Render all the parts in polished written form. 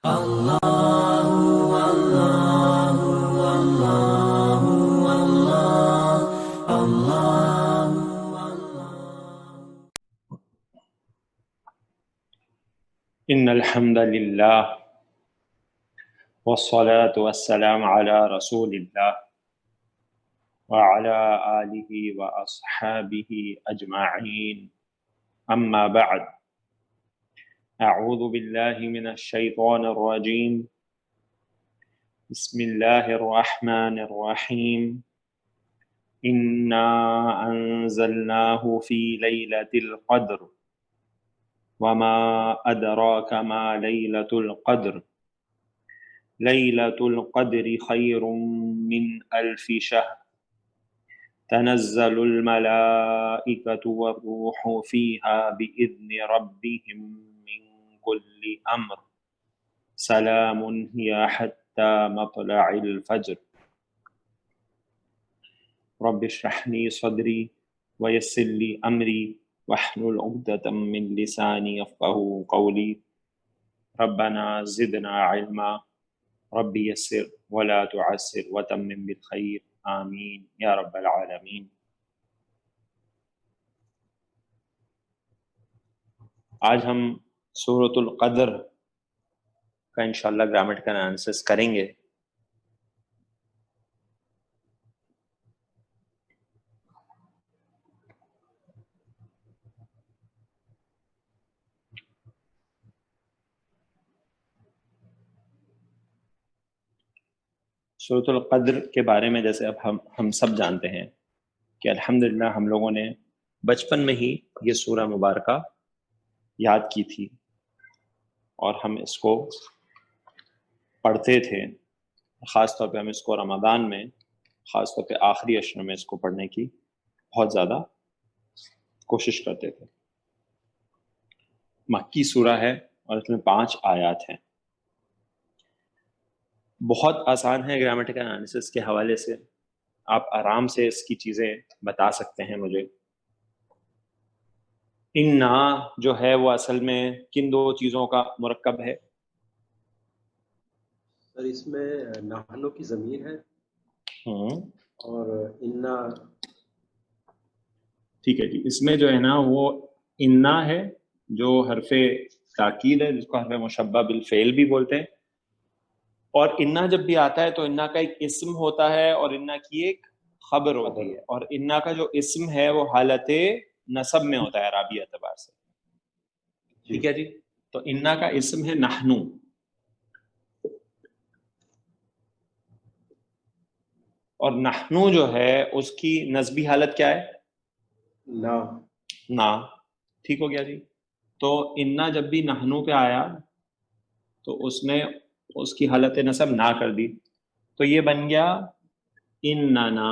ان الحمد للہ والصلاة والسلام على رسول اللہ وعلى آلہ واصحابہ اجمعین اما بعد اعوذ باللہ من الشیطان الرجیم بسم اللہ الرحمن الرحیم انا انزلناہ فی لیلۃ القدر وما ادراک ما لیلۃ القدر لیلۃ القدر خیر من الف شہر تنزل الملائکۃ والروح فیہا بإذن ربہم من کل امر سلام ہی حتی مطلع الفجر رب اشرح لی صدری ویسر لی امری واحلل عقدۃ من لسانی یفقہوا قولی ربنا زدنا علما رب یسر ولا تعسر وتمم بالخیر آمین یا رب العالمین۔ آج ہم سورۃ القدر کا انشاءاللہ گرامیٹیکل انالیسس کریں گے۔ سورۃ القدر کے بارے میں جیسے اب ہم سب جانتے ہیں کہ الحمدللہ ہم لوگوں نے بچپن میں ہی یہ سورہ مبارکہ یاد کی تھی اور ہم اس کو پڑھتے تھے۔ خاص طور پہ ہم اس کو رمضان میں، خاص طور پہ آخری عشر میں اس کو پڑھنے کی بہت زیادہ کوشش کرتے تھے۔ مکی سورہ ہے اور اس میں 5 آیات ہیں۔ بہت آسان ہے گرامیٹیکل انالیسس کے حوالے سے، آپ آرام سے اس کی چیزیں بتا سکتے ہیں مجھے۔ انا جو ہے وہ اصل میں کن 2 چیزوں کا مرکب ہے؟ سر اس میں نحنو کی ضمیر ہے اور انا، ٹھیک ہے جی۔ اس میں جو ہے نا وہ انا ہے جو حرف تاکید ہے، جس کو حرف مشبہ بالفعل بھی بولتے ہیں، اور انا جب بھی آتا ہے تو انا کا ایک اسم ہوتا ہے اور انا کی ایک خبر ہوتی ہے، اور انا کا جو اسم ہے وہ حالت نصب میں ہوتا ہے اعرابی اعتبار سے، ٹھیک ہے جی۔ تو انا کا اسم ہے نحنو، اور نحنو جو ہے اس کی نسبی حالت کیا ہے؟ نا، ٹھیک ہو گیا جی۔ تو انا جب بھی نحنو پہ آیا تو اس نے اس کی حالت نصب نہ کر دی، تو یہ بن گیا اننا،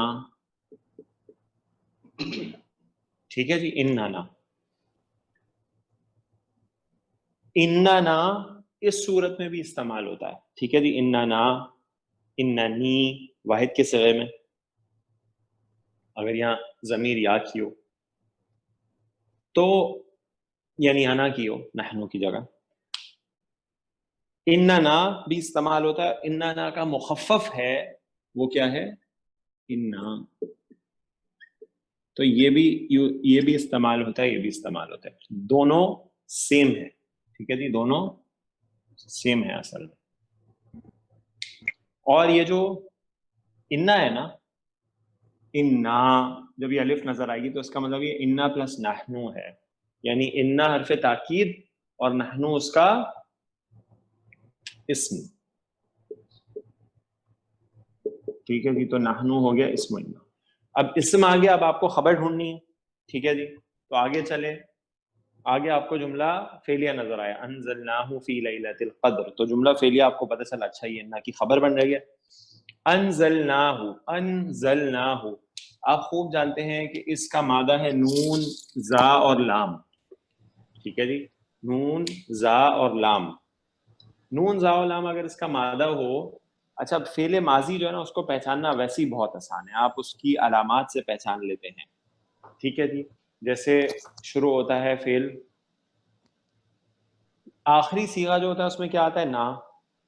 ٹھیک ہے جی۔ اننا اس صورت میں بھی استعمال ہوتا ہے، ٹھیک ہے جی۔ اننا، اننی واحد کے صیغے میں، اگر یہاں ضمیر یا کی ہو تو یعنی انا کی ہو نحنو کی جگہ، اننا بھی استعمال ہوتا ہے۔ اننا کا مخفف ہے وہ کیا ہے؟ انا، تو یہ بھی استعمال ہوتا ہے، یہ بھی استعمال ہوتا ہے، دونوں سیم ہے، ٹھیک ہے جی، دونوں سیم ہے اصل میں۔ اور یہ جو انا ہے نا، انا جب یہ الف نظر آئے گی تو اس کا مطلب یہ انا پلس نحنو ہے، یعنی انا حرف تاکید اور نحنو اس کا اسم، ٹھیک ہے جی۔ تو نحنو ہو گیا اسم انا۔ اب اسم آ گیا، اب آپ کو خبر ڈھونڈنی ہے، ٹھیک ہے جی۔ تو آگے چلے، آگے آپ کو جملہ فعلیہ نظر آیا، انزلناہ فی لیلۃ القدر، تو جملہ فعلیہ آپ کو پتہ چلا، اچھا یہ انا کی خبر بن رہی ہے۔ انزلناہ، انزلناہ، آپ خوب جانتے ہیں کہ اس کا مادہ ہے نون، زا اور لام، ٹھیک ہے جی۔ نون، زا اور لام، نون زا اور لام اگر اس کا مادہ ہو، اچھا فعل ماضی جو ہے نا اس کو پہچاننا ویسے ہی بہت آسان ہے، آپ اس کی علامات سے پہچان لیتے ہیں، ٹھیک ہے جی۔ جیسے شروع ہوتا ہے فعل، آخری صیغہ جو ہوتا ہے اس میں کیا آتا ہے؟ نا،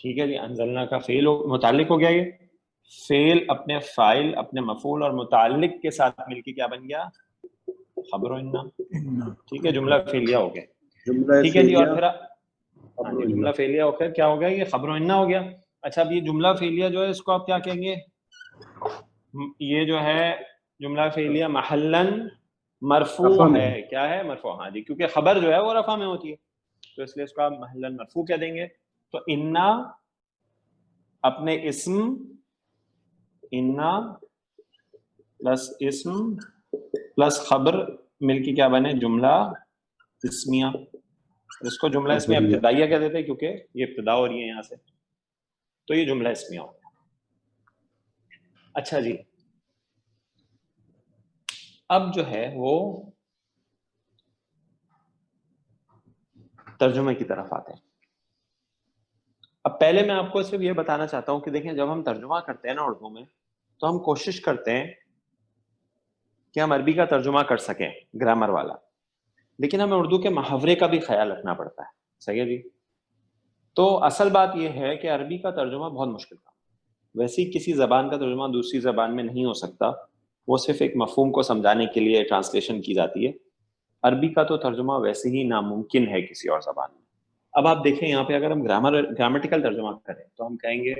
ٹھیک ہے جی. انزلنا کا فعل متعلق ہو گیا, یہ فعل اپنے فاعل اپنے مفعول اور متعلق کے ساتھ مل کے کیا بن گیا؟ خبر و انا. ٹھیک ہے, جملہ فعلیہ ہو گیا. جملہ ٹھیک ہے جی. اور پھر خبر ہاں جی, و جملہ فعلیہ ہو کر کیا ہو گیا؟ یہ خبر و انا ہو گیا. اچھا, اب یہ جملہ فعلیہ جو ہے اس کو آپ کیا کہیں گے؟ یہ جو ہے جملہ فعلیہ محلن مرفوع رفع میں ہے. کیا ہے؟ مرفوع. ہاں جی, کیونکہ خبر جو ہے وہ رفع میں ہوتی ہے تو اس لیے اس کو آپ محلن مرفوع کہہ دیں گے. تو انا اپنے اسم, انا پلس اسم پلس خبر مل کے کیا بنے؟ جملہ اسمیہ. اس کو جملہ اسمیہ خبریہ. ابتدائیہ کہہ دیتے ہیں کیونکہ یہ ابتدا ہو رہی ہے یہاں سے, تو یہ جملہ اسمیہ ہو گیا. اچھا جی, اب جو ہے وہ ترجمے کی طرف آتے ہیں. اب پہلے میں آپ کو صرف یہ بتانا چاہتا ہوں کہ دیکھیں, جب ہم ترجمہ کرتے ہیں نا اردو میں, تو ہم کوشش کرتے ہیں کہ ہم عربی کا ترجمہ کر سکیں گرامر والا, لیکن ہمیں اردو کے محاورے کا بھی خیال رکھنا پڑتا ہے. صحیح ہے جی. تو اصل بات یہ ہے کہ عربی کا ترجمہ بہت مشکل کام. ویسے کسی زبان کا ترجمہ دوسری زبان میں نہیں ہو سکتا, وہ صرف ایک مفہوم کو سمجھانے کے لیے ٹرانسلیشن کی جاتی ہے. عربی کا تو ترجمہ ویسے ہی ناممکن ہے کسی اور زبان میں. اب آپ دیکھیں یہاں پہ اگر ہم گرامیٹیکل ترجمہ کریں تو ہم کہیں گے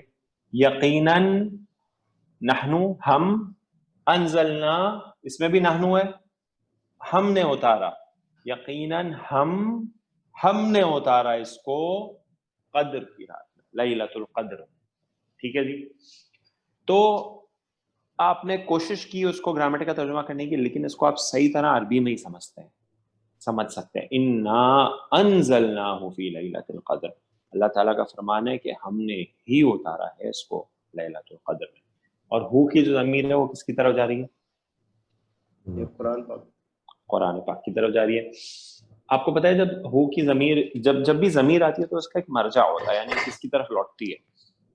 یقیناً نحنو ہم, انزلنا اس میں بھی نحنو ہے, ہم نے اتارا, یقیناً ہم نے اتارا اس کو قدر کی رات میں, لیلۃ القدر. ٹھیک ہے جی. تو آپ نے کوشش کی اس کو گرامیٹیکل ترجمہ کرنے کی, لیکن اس کو آپ صحیح طرح عربی میں ہی سمجھ سکتے ہیں. انا انزلناہ فی لیلۃ القدر, اللہ تعالیٰ کا فرمان ہے کہ ہم نے ہی اتارا ہے اس کو لیلۃ القدر میں. اور ہو کی جو ضمیر ہے وہ کس کی طرف جا رہی ہے؟ یہ قرآن پاک, قرآن پاک کی طرف جا رہی ہے. آپ کو پتہ ہے جب ہو کی ضمیر جب بھی ضمیر آتی ہے تو اس کا ایک مرجع ہوتا ہے, یعنی کس کی طرف لوٹتی ہے.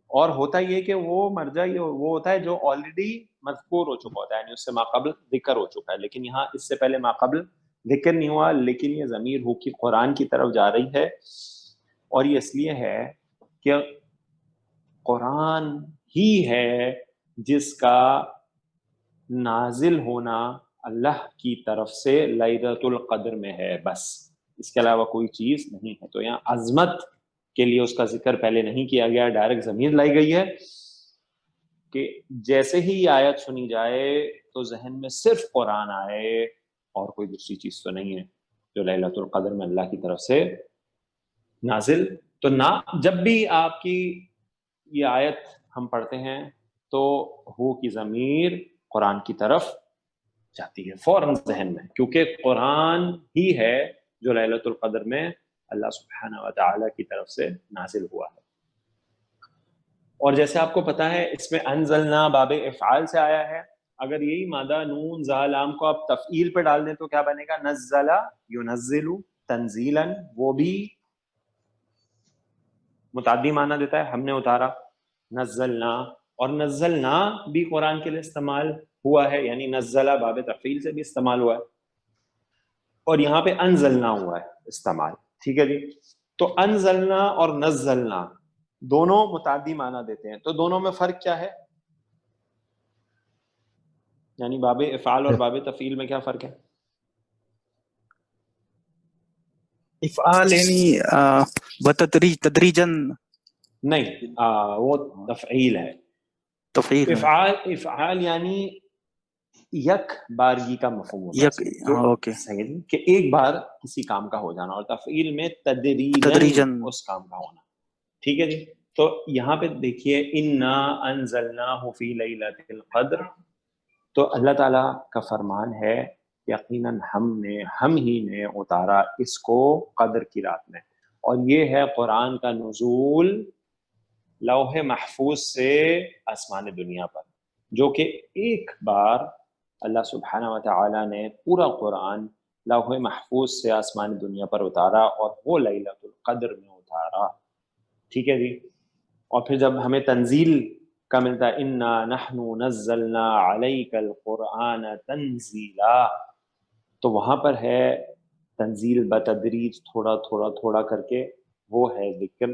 اور ہوتا یہ کہ وہ مرجع وہ ہوتا ہے جو آلریڈی مذکور ہو چکا ہوتا ہے, یعنی اس سے ماقبل ذکر ہو چکا ہے. لیکن یہاں اس سے پہلے ماقبل ذکر نہیں ہوا, لیکن یہ ضمیر ہو کی قرآن کی طرف جا رہی ہے. اور یہ اس لیے ہے کہ قرآن ہی ہے جس کا نازل ہونا اللہ کی طرف سے لیلۃ القدر میں ہے, بس اس کے علاوہ کوئی چیز نہیں ہے. تو یہاں عظمت کے لیے اس کا ذکر پہلے نہیں کیا گیا, ڈائریکٹ ضمیر لائی گئی ہے کہ جیسے ہی یہ آیت سنی جائے تو ذہن میں صرف قرآن آئے اور کوئی دوسری چیز تو نہیں ہے جو لیلۃ القدر میں اللہ کی طرف سے نازل. تو نہ جب بھی آپ کی یہ آیت ہم پڑھتے ہیں تو ہو کی ضمیر قرآن کی طرف جاتی ہے فوراً ذہن میں, کیونکہ قرآن ہی ہے جو لیلۃ القدر میں اللہ سبحانہ و تعالیٰ کی طرف سے نازل ہوا ہے. اور جیسے آپ کو پتا ہے اس میں انزلنا باب افعال سے آیا ہے. اگر یہی مادہ نون زا لام کو آپ تفعیل پہ ڈال دیں تو کیا بنے گا؟ نزل ینزل تنزیلا, وہ بھی متعدی معنی دیتا ہے, ہم نے اتارا. نزلنا, اور نزلنا بھی قرآن کے لیے استعمال ہوا ہے, یعنی نزلہ باب تفعیل سے بھی استعمال ہوا ہے, اور یہاں پہ انزلنا ہوا ہے استعمال. ٹھیک ہے جی. تو انزلنا اور نزلنا دونوں متعدی معنی دیتے ہیں, تو دونوں میں فرق کیا ہے؟ یعنی باب افعال اور باب تفعیل میں کیا فرق ہے؟ افعال یعنی تدریجن نہیں, وہ تفعیل ہے. تفعیل ہے. افعال یعنی یک بارگی کا مفہوم ہوتا ہے اوکے, کہ ایک بار کسی کام کا ہو جانا, اور تفعیل میں تدریجن اس کام کا ہونا. ٹھیک ہے جی. تو یہاں پہ دیکھیے انا انزلناہ فی لیلۃ القدر, تو اللہ تعالیٰ کا فرمان ہے یقیناً ہم ہی نے اتارا اس کو قدر کی رات میں. اور یہ ہے قرآن کا نزول لوح محفوظ سے آسمان دنیا پر, جو کہ ایک بار اللہ سبحانہ و تعالیٰ نے پورا قرآن لوح محفوظ سے آسمان دنیا پر اتارا, اور وہ لیلۃ القدر میں اتارا. ٹھیک ہے جی. اور پھر جب ہمیں تنزیل کا ملتا ہے انا نحن نزلنا علیک القرآن تنزیلا, تو وہاں پر ہے تنزیل بتدریج, تھوڑا تھوڑا تھوڑا کر کے, وہ ہے ذکر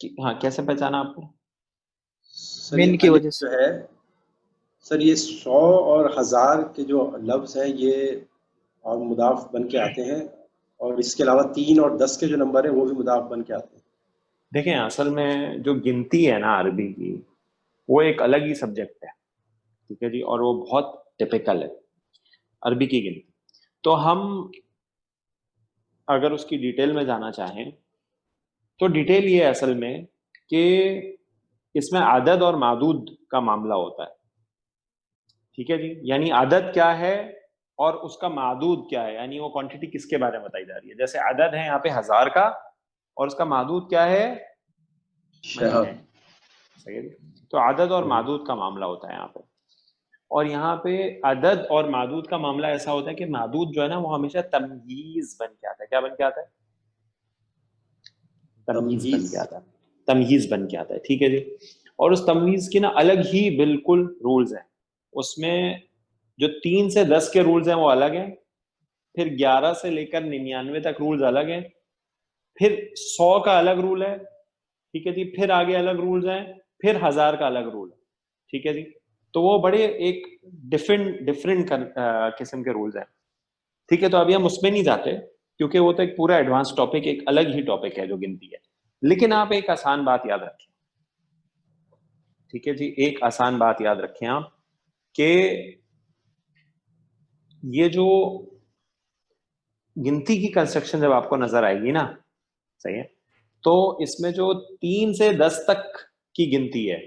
ہاں کیسے پہچانا آپ نے؟ سر من یہ کی الف وجہ سے جو ہے سر، یہ 100 اور 1000 کے جو لفظ ہیں یہ اور مضاف بن کے آتے ہیں، اور اس کے علاوہ 3 اور 10 کے جو نمبر ہیں وہ بھی مضاف بن کے آتے ہیں۔ دیکھیں اصل میں جو گنتی ہے نا عربی کی، وہ ایک الگ ہی سبجیکٹ ہے، ٹھیک ہے جی، اور وہ بہت ٹپیکل ہے عربی کی گنتی. تو ہم اگر اس کی ڈیٹیل میں جانا چاہیں تو ڈیٹیل یہ ہے اصل میں کہ اس میں عدد اور معدود کا معاملہ ہوتا ہے، ٹھیک ہے جی. یعنی عدد کیا ہے اور اس کا معدود کیا ہے، یعنی وہ کوانٹٹی کس کے بارے میں بتائی جا رہی ہے. جیسے عدد ہے یہاں پہ 1000 کا، اور اس کا معدود کیا ہے، مہینے. صحیح ہے جی. تو عدد اور معدود کا معاملہ ہوتا ہے یہاں پہ. اور یہاں پہ عدد اور معدود کا معاملہ ایسا ہوتا ہے کہ معدود جو ہے نا وہ ہمیشہ تمییز بن کے آتا ہے. کیا بن کے آتا ہے؟ تمییز بن کے آتا ہے. تمییز بن کے آتا ہے، ٹھیک ہے جی. اور اس تمییز کی نا الگ ہی بالکل رولز ہیں. اس میں جو 3 سے 10 کے رولز ہیں وہ الگ ہیں، پھر 11 سے لے کر 99 تک رولز الگ ہیں، پھر 100 کا الگ رول ہے، ٹھیک ہے جی، پھر آگے الگ رولز ہیں، پھر 1000 کا الگ رول ہے، ٹھیک ہے جی. تو وہ بڑے ایک ڈفرینٹ قسم کے رولز ہیں، ٹھیک ہے. تو ابھی ہم اس میں نہیں جاتے کیونکہ وہ تو ایک پورا ایڈوانس ٹاپک، ایک الگ ہی ٹاپک ہے جو گنتی ہے. لیکن آپ ایک آسان بات یاد رکھیں، ٹھیک ہے جی، ایک آسان بات یاد رکھیں آپ کہ یہ جو گنتی کی کنسٹرکشن جب آپ کو نظر آئے گی نا، صحیح ہے، تو اس میں جو 3 سے 10 تک کی گنتی ہے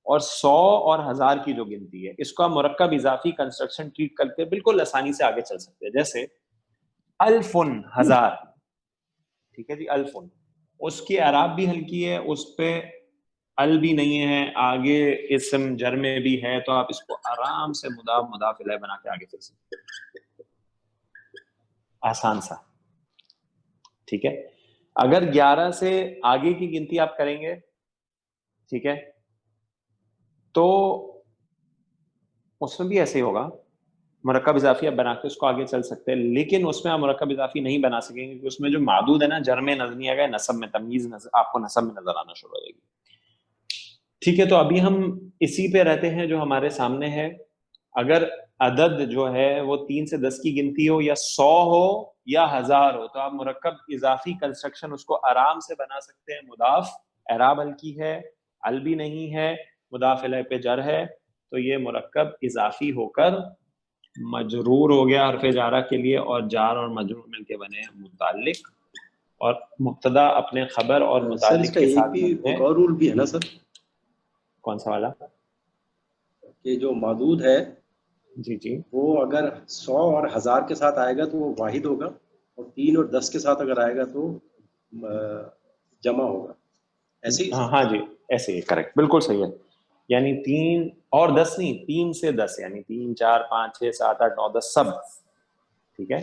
اور 100 اور 1000 کی جو گنتی ہے، اس کو آپ مرکب اضافی کنسٹرکشن ٹریٹ کر کے بالکل آسانی سے آگے چل سکتے ہیں. جیسے الفن 1000، ٹھیک ہے جی، الفن، اس کی اعراب بھی ہلکی ہے، اس پہ ال بھی نہیں ہے، آگے اسم جر میں بھی ہے، تو آپ اس کو آرام سے مضاف مضاف الیہ بنا کے آگے چل سکتے ہیں، آسان سا، ٹھیک ہے. اگر 11 سے آگے کی گنتی آپ کریں گے، ٹھیک ہے، تو اس میں بھی ایسے ہی ہوگا، مرکب اضافی آپ بنا کے اس کو آگے چل سکتے ہیں. لیکن اس میں آپ مرکب اضافی نہیں بنا سکیں گے کیونکہ اس میں جو معدود ہے نا، جر میں نظر نہیں آئے گا، نصب میں تمییز آپ کو نصب میں نظر آنا شروع ہو جائے گی. ٹھیک ہے. تو ابھی ہم اسی پہ رہتے ہیں جو ہمارے سامنے ہے. اگر عدد جو ہے وہ 3 سے 10 کی گنتی ہو، یا 100 ہو یا 1000 ہو، تو آپ مرکب اضافی کنسٹرکشن اس کو آرام سے بنا سکتے ہیں. مضاف، اعراب ہلکی ہے، ال بھی نہیں ہے، مضاف الیہ پہ جر ہے، تو یہ مرکب اضافی ہو کر مجرور ہو گیا حرف جارہ کے لیے، اور جار اور مجرور مل کے بنے متعلق، اور مبتدا اپنے خبر اور سر اس متعلق کا کے ساتھ ایک اور رول بھی ہے نا سر، کون سا والا؟ کہ جو معدود ہے جی جی، وہ اگر 100 اور 1000 کے ساتھ آئے گا تو وہ واحد ہوگا، اور 3 اور 10 کے ساتھ اگر آئے گا تو جمع ہوگا. ایسے ہی ہاں جی، ایسے ہی، کریکٹ، بالکل صحیح ہے. یعنی 3 اور 10 نہیں، 3 سے 10، یعنی 3 4 5 6 7 8 9 10 سب، ٹھیک ہے.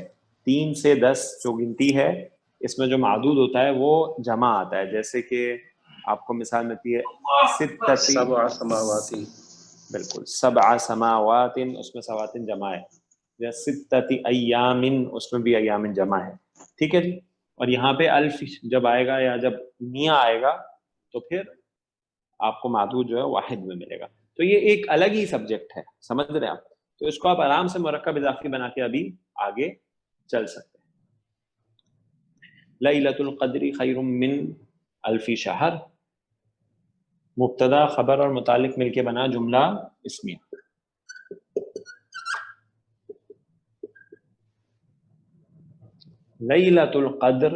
3 سے 10 جو گنتی ہے، اس میں جو معدود ہوتا ہے وہ جمع آتا ہے. جیسے کہ آپ کو مثال ملتی ہے ستتی، 7 سماوات، بالکل، 7 سماوات، اس میں سواتن جمع ہے. جیسے ستتی ایامن، اس میں بھی ایامن جمع ہے، ٹھیک ہے جی. اور یہاں پہ الف جب آئے گا یا جب میاں آئے گا تو پھر آپ کو معدود جو ہے واحد میں ملے گا. تو یہ ایک الگ ہی سبجیکٹ ہے، سمجھ رہے ہیں آپ. تو اس کو آپ آرام سے مرکب اضافی بنا کے ابھی آگے چل سکتے ہیں. لیلۃ القدر خیر من الف شہر، مبتدا خبر اور متعلق مل کے بنا جملہ اسمیہ. لیلۃ القدر،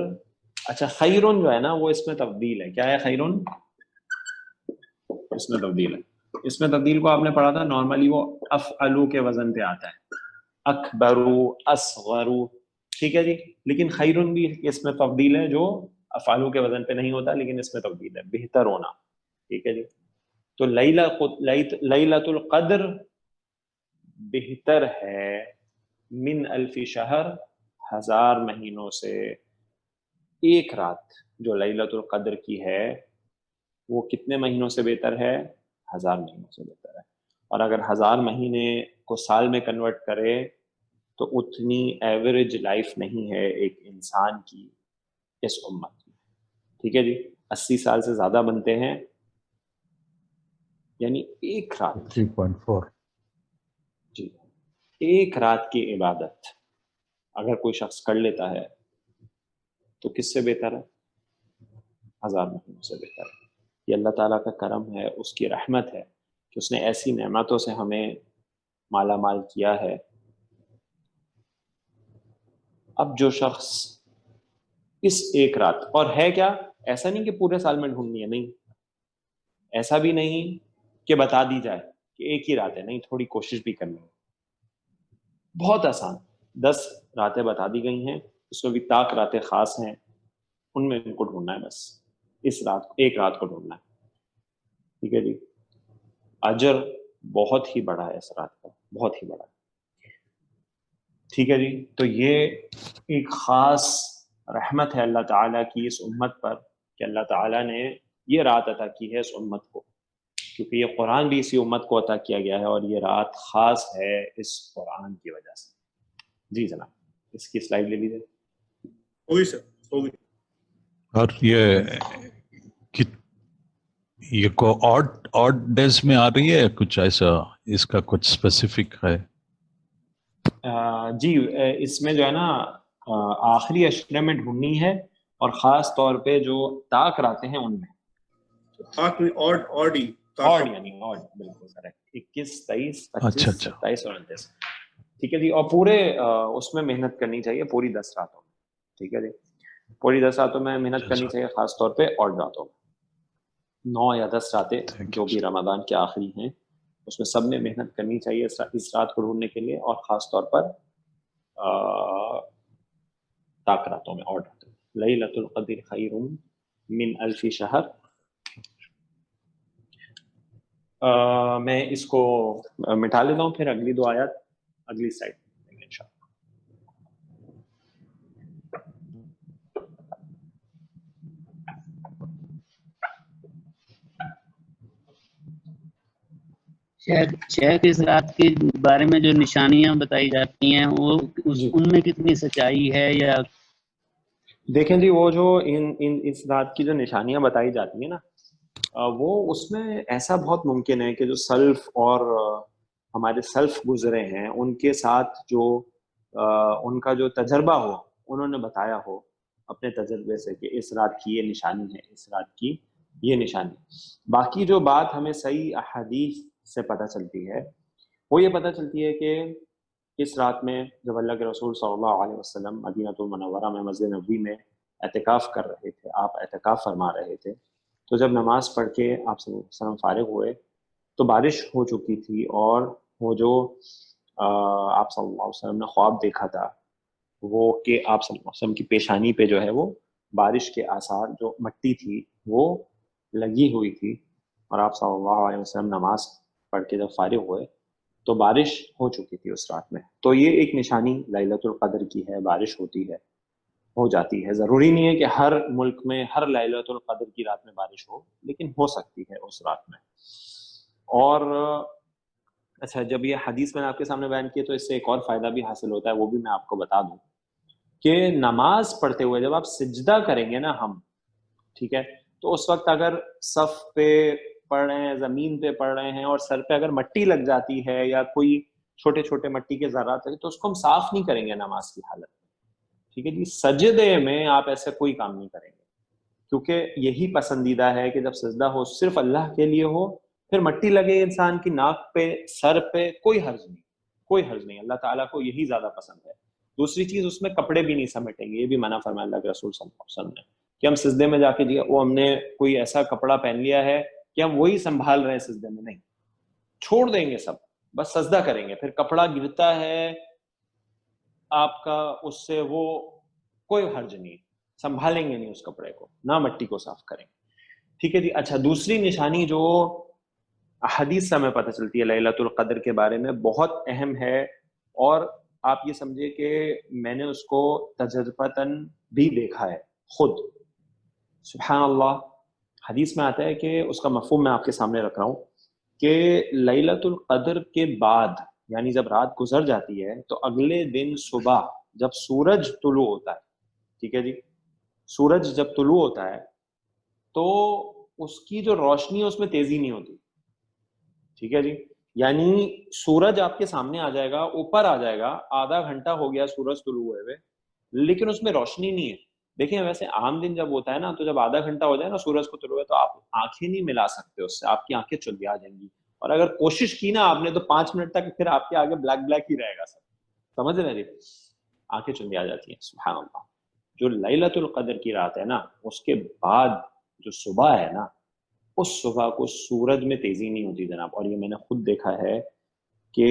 اچھا خیرن جو ہے نا وہ اس میں تبدیل ہے. کیا ہے خیرن؟ اس میں تبدیل ہے. اس میں تبدیل کو آپ نے پڑھا تھا، نارملی وہ افعلو کے وزن پہ آتا ہے، اکبرو، اصغرو، ٹھیک ہے جی. لیکن خیرن بھی اس میں تبدیل ہے جو افعلو کے وزن پہ نہیں ہوتا، لیکن اس میں تبدیل ہے، بہتر ہونا، ٹھیک ہے جی. تو لیلۃ القدر بہتر ہے من الف شہر، 1000 مہینوں سے. ایک رات جو لیلۃ القدر کی ہے وہ کتنے مہینوں سے بہتر ہے؟ 1000 مہینوں سے بہتر ہے. اور اگر 1000 مہینے کو سال میں کنورٹ کرے تو اتنی ایوریج لائف نہیں ہے ایک انسان کی اس امت میں. ٹھیک ہے جی، 80 سال سے زیادہ بنتے ہیں، یعنی ایک رات 3.4 جی، ایک رات کی عبادت اگر کوئی شخص کر لیتا ہے تو کس سے بہتر ہے؟ 1000 مہینوں سے بہتر ہے۔ یہ اللہ تعالیٰ کا کرم ہے، اس کی رحمت ہے کہ اس نے ایسی نعمتوں سے ہمیں مالا مال کیا ہے۔ اب جو شخص اس ایک رات، اور ہے کیا، ایسا نہیں کہ پورے سال میں ڈھونڈنی ہے، نہیں، ایسا بھی نہیں کہ بتا دی جائے کہ ایک ہی رات ہے، نہیں، تھوڑی کوشش بھی کرنی ہے۔ بہت آسان، 10 راتیں بتا دی گئی ہیں، اس میں بھی طاق راتیں خاص ہیں، ان میں ان کو ڈھونڈنا ہے، بس اس رات، ایک رات کو ڈھونڈنا ہے، ٹھیک ہے جی۔ اجر بہت ہی بڑا ہے اس رات کا، بہت ہی بڑا ہے، ٹھیک ہے جی۔ تو یہ ایک خاص رحمت ہے اللہ تعالیٰ کی اس امت پر کہ اللہ تعالیٰ نے یہ رات عطا کی ہے اس امت کو، کیونکہ یہ قرآن بھی اسی امت کو عطا کیا گیا ہے، اور یہ رات خاص ہے اس قرآن کی وجہ سے۔ جی جناب، اس کی سلائیڈ لے لیجیے۔ ہوگی سر، ہوگی۔ اور یہ کو آڈ ڈیز میں آ رہی ہے کچھ ایسا، اس کا کچھ اسپیسیفک ہے؟ جی، اس میں جو ہے نا آخری اشرے میں ڈھونڈنی ہے، اور خاص طور پہ جو طاق راتیں ہیں ان میں، آڈ یعنی آڈ، بالکل کریکٹ، 21، 23، 25، اچھا 27 اور 29، ٹھیک ہے جی۔ اور پورے اس میں محنت کرنی چاہیے، پوری 10 راتوں میں، ٹھیک ہے جی، پوری 10 راتوں میں محنت کرنی چاہیے، خاص طور پہ آڈ راتوں میں، 9 یا 10 راتیں جو بھی رمضان کے آخری ہیں، اس میں سب میں محنت کرنی چاہیے اس رات کو ڈھونڈنے کے لیے، اور خاص طور پر طاق راتوں میں، آڈ راتوں میں۔ لیلۃ القدر خیر من الف شہر۔ میں اس کو مٹا لیتا ہوں، پھر اگلی 2 آیات اگلی سائڈ انشاءاللہ۔ شیخ اس رات کے بارے میں جو نشانیاں بتائی جاتی ہیں وہ ان میں کتنی سچائی ہے؟ یا دیکھیں جی، وہ جو اس رات کی جو نشانیاں بتائی جاتی ہیں نا، وہ اس میں ایسا بہت ممکن ہے کہ جو سلف اور ہمارے سلف گزرے ہیں ان کے ساتھ جو ان کا جو تجربہ ہو، انہوں نے بتایا ہو اپنے تجربے سے کہ اس رات کی یہ نشانی ہے، اس رات کی یہ نشانی۔ باقی جو بات ہمیں صحیح احادیث سے پتہ چلتی ہے، وہ یہ پتہ چلتی ہے کہ اس رات میں جب اللہ کے رسول صلی اللہ علیہ وسلم مدینہ المنورہ میں مسجد نبوی میں اعتکاف کر رہے تھے، آپ اعتکاف فرما رہے تھے، تو جب نماز پڑھ کے آپ صلی اللہ علیہ وسلم فارغ ہوئے تو بارش ہو چکی تھی، اور وہ جو آپ صلی اللہ علیہ وسلم نے خواب دیکھا تھا وہ کہ آپ صلی اللہ علیہ وسلم کی پیشانی پہ جو ہے وہ بارش کے آثار، جو مٹی تھی وہ لگی ہوئی تھی، اور آپ صلی اللہ علیہ وسلم نماز پڑھ کے جب فارغ ہوئے تو بارش ہو چکی تھی اس رات میں۔ تو یہ ایک نشانی لیلۃ القدر کی ہے، بارش ہوتی ہے، ہو جاتی ہے۔ ضروری نہیں ہے کہ ہر ملک میں ہر لیلۃ القدر کی رات میں بارش ہو، لیکن ہو سکتی ہے اس رات میں۔ اور اچھا، جب یہ حدیث میں نے آپ کے سامنے بیان کی تو اس سے ایک اور فائدہ بھی حاصل ہوتا ہے، وہ بھی میں آپ کو بتا دوں کہ نماز پڑھتے ہوئے جب آپ سجدہ کریں گے نا ہم، ٹھیک ہے، تو اس وقت اگر صف پہ پڑھ رہے ہیں، زمین پہ پڑھ رہے ہیں، اور سر پہ اگر مٹی لگ جاتی ہے یا کوئی چھوٹے چھوٹے مٹی کے ذرات ہیں، تو اس کو ہم صاف نہیں کریں گے نماز کی حالت میں، ٹھیک ہے جی۔ سجدے میں آپ ایسے کوئی کام نہیں کریں گے، کیونکہ یہی پسندیدہ ہے کہ جب سجدہ ہو صرف اللہ کے لیے ہو، پھر مٹی لگے انسان کی ناک پہ، سر پہ، کوئی حرج نہیں، کوئی حرج نہیں، اللہ تعالیٰ کو یہی زیادہ پسند ہے۔ دوسری چیز، اس میں کپڑے بھی نہیں سمیٹیں گے، یہ بھی منع فرمایا اللہ کے رسول صلی اللہ علیہ وسلم نے کہ ہم سجدے میں جا کے جی وہ ہم نے کوئی ایسا کپڑا پہن لیا ہے کہ ہم وہی سنبھال رہے ہیں سجدے میں، نہیں، چھوڑ دیں گے سب، بس سجدہ کریں گے، پھر کپڑا گرتا ہے آپ کا اس سے، وہ کوئی حرج نہیں، سنبھالیں گے نہیں اس کپڑے کو، نہ مٹی کو صاف کریں گے، ٹھیک ہے جی۔ اچھا، دوسری نشانی جو حدیث سے ہمیں پتہ چلتی ہے لیلۃ القدر کے بارے میں، بہت اہم ہے، اور آپ یہ سمجھے کہ میں نے اس کو تجربتاً بھی دیکھا ہے خود، سبحان اللہ۔ حدیث میں آتا ہے کہ اس کا مفہوم میں آپ کے سامنے رکھ رہا ہوں کہ لیلۃ القدر کے بعد، یعنی جب رات گزر جاتی ہے تو اگلے دن صبح جب سورج طلوع ہوتا ہے، ٹھیک ہے جی، سورج جب طلوع ہوتا ہے تو اس کی جو روشنی ہے اس میں تیزی نہیں ہوتی. ٹھیک ہے جی, یعنی سورج آپ کے سامنے آ جائے گا, اوپر آ جائے گا, آدھا گھنٹہ ہو گیا سورج طلوع ہوئے ہوئے, لیکن اس میں روشنی نہیں ہے. دیکھیں ویسے عام دن جب ہوتا ہے نا, تو جب آدھا گھنٹہ ہو جائے نا سورج کو طلوع ہوئے, تو آپ آنکھیں نہیں ملا سکتے اس سے, آپ کی آنکھیں چندیا جائیں گی. اور اگر کوشش کی نا آپ نے تو 5 منٹ تک پھر آپ کے آگے بلیک بلیک ہی رہے گا سب. سمجھ رہے ہیں, آنکھیں چندیا جاتی ہیں. سبحان اللہ. جو لیلۃ القدر کی رات ہے نا, اس کے بعد جو صبح ہے نا, اس صبح کو سورج میں تیزی نہیں ہوتی جناب. اور یہ میں نے خود دیکھا ہے کہ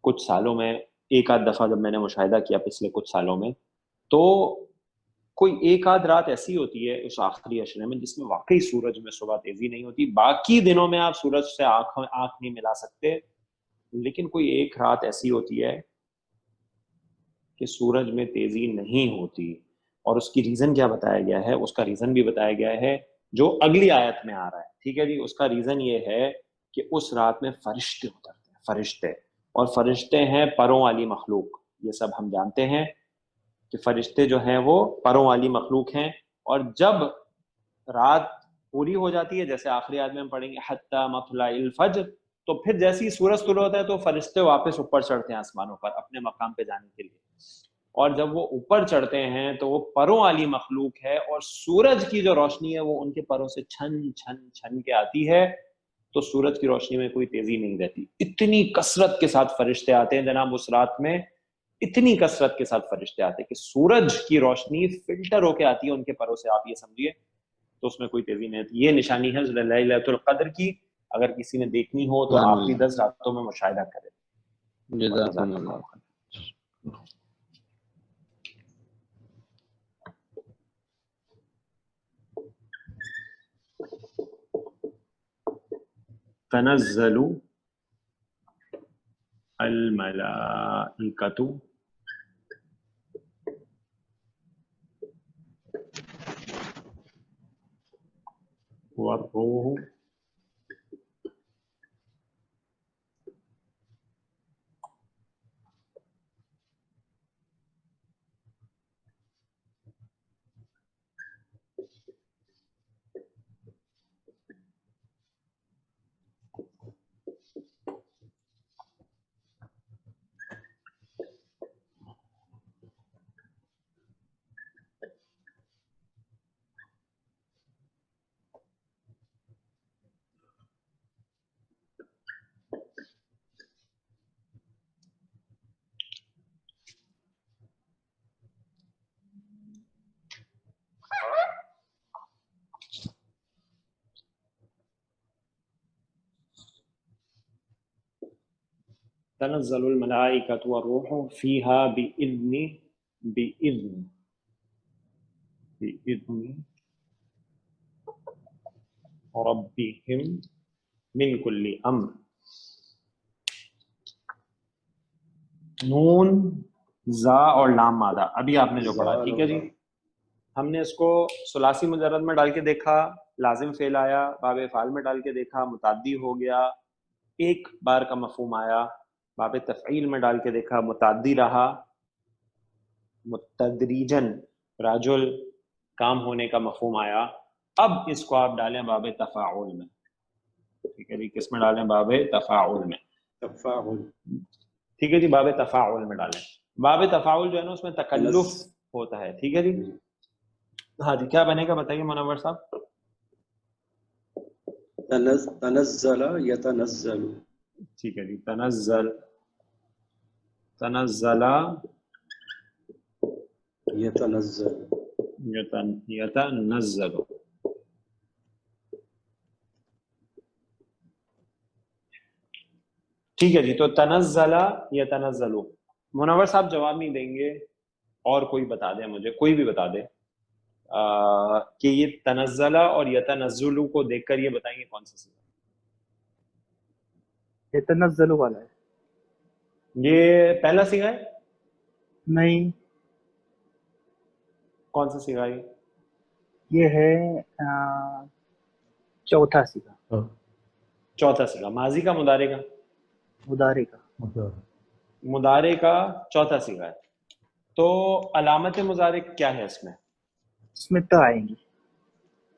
کچھ سالوں میں ایک آدھ دفعہ جب میں نے مشاہدہ کیا پچھلے کچھ سالوں میں, تو کوئی ایک آدھ رات ایسی ہوتی ہے اس آخری عشرے میں جس میں واقعی سورج میں صبح تیزی نہیں ہوتی. باقی دنوں میں آپ سورج سے آنکھ نہیں ملا سکتے, لیکن کوئی ایک رات ایسی ہوتی ہے کہ سورج میں تیزی نہیں ہوتی. اور اس کی ریزن کیا بتایا گیا ہے؟ اس کا ریزن بھی بتایا گیا ہے جو اگلی آیت میں آ رہا ہے. ٹھیک ہے جی, اس کا ریزن یہ ہے کہ اس رات میں فرشتے اترتے ہیں, فرشتے. اور فرشتے ہیں پروں والی مخلوق, یہ سب ہم جانتے ہیں کہ فرشتے جو ہیں وہ پروں والی مخلوق ہیں. اور جب رات پوری ہو جاتی ہے, جیسے آخری آیت میں ہم پڑھیں گے حتی مطلع الفجر, تو پھر جیسے ہی سورج طلوع ہوتا ہے تو فرشتے واپس اوپر چڑھتے ہیں آسمانوں پر اپنے مقام پہ جانے کے لیے. اور جب وہ اوپر چڑھتے ہیں تو وہ پروں والی مخلوق ہے, اور سورج کی جو روشنی ہے وہ ان کے پروں سے چھن چھن چھن کے آتی ہے. تو سورج کی روشنی میں کوئی تیزی نہیں رہتی. اتنی کثرت کے ساتھ فرشتے آتے ہیں جناب اس رات میں, اتنی کثرت کے ساتھ فرشتے آتے ہیں کہ سورج کی روشنی فلٹر ہو کے آتی ہے ان کے پروں سے, آپ یہ سمجھیے. تو اس میں کوئی تیزی نہیں رہتی. یہ نشانی ہے لیلۃ القدر کی. اگر کسی نے دیکھنی ہو تو آخری 10 راتوں میں مشاہدہ کرے. جزاکم اللہ. تنزل الملائکۃ والروح تنزل الملائکۃ والروح فیہا بإذن ربہم من کل امر. نون زا اور لام مادہ, ابھی آپ نے جو پڑھا. ٹھیک ہے جی, ہم نے اس کو ثلاثی مجرد میں ڈال کے دیکھا, لازم فعل آیا, باب افعال میں ڈال کے دیکھا, متعدی ہو گیا, ایک بار کا مفہوم آیا. باب تفعیل میں ڈال کے دیکھا, متعدی رہا, متدریجن راجل کام ہونے کا مفہوم آیا. اب اس کو آپ ڈالیں باب تفاعل میں. ٹھیک ہے جی, کس میں ڈالیں؟ باب تفاعل میں. تفاعل, ٹھیک ہے جی, باب تفاعل میں ڈالیں. باب تفاعل جو ہے نا اس میں تکلف ہوتا ہے. ٹھیک ہے جی, ہاں جی, کیا بنے گا بتائیے منور صاحب. تنزل یتنزل. ٹھیک ہے جی, تنزل یتنزل. یتنزل. ٹھیک ہے جی, تو تنزل یتنزل. منور صاحب جواب نہیں دیں گے, اور کوئی بتا دے مجھے, کوئی بھی بتا دے کہ یہ تنزل اور یتنزل کو دیکھ کر یہ بتائیں گے کون سا صیغہ. يتنزل والا ہے. یہ پہلا صیغہ ہے. نہیں, کون سا صیغہ ہے یہ ہے چوتھا صیغہ. چوتھا صیغہ. ماضی کا مضارع کا مضارع کا. مضارع کا چوتھا صیغہ ہے. تو علامت مضارع کیا ہے اس میں؟ اس میں تا آئیں گی.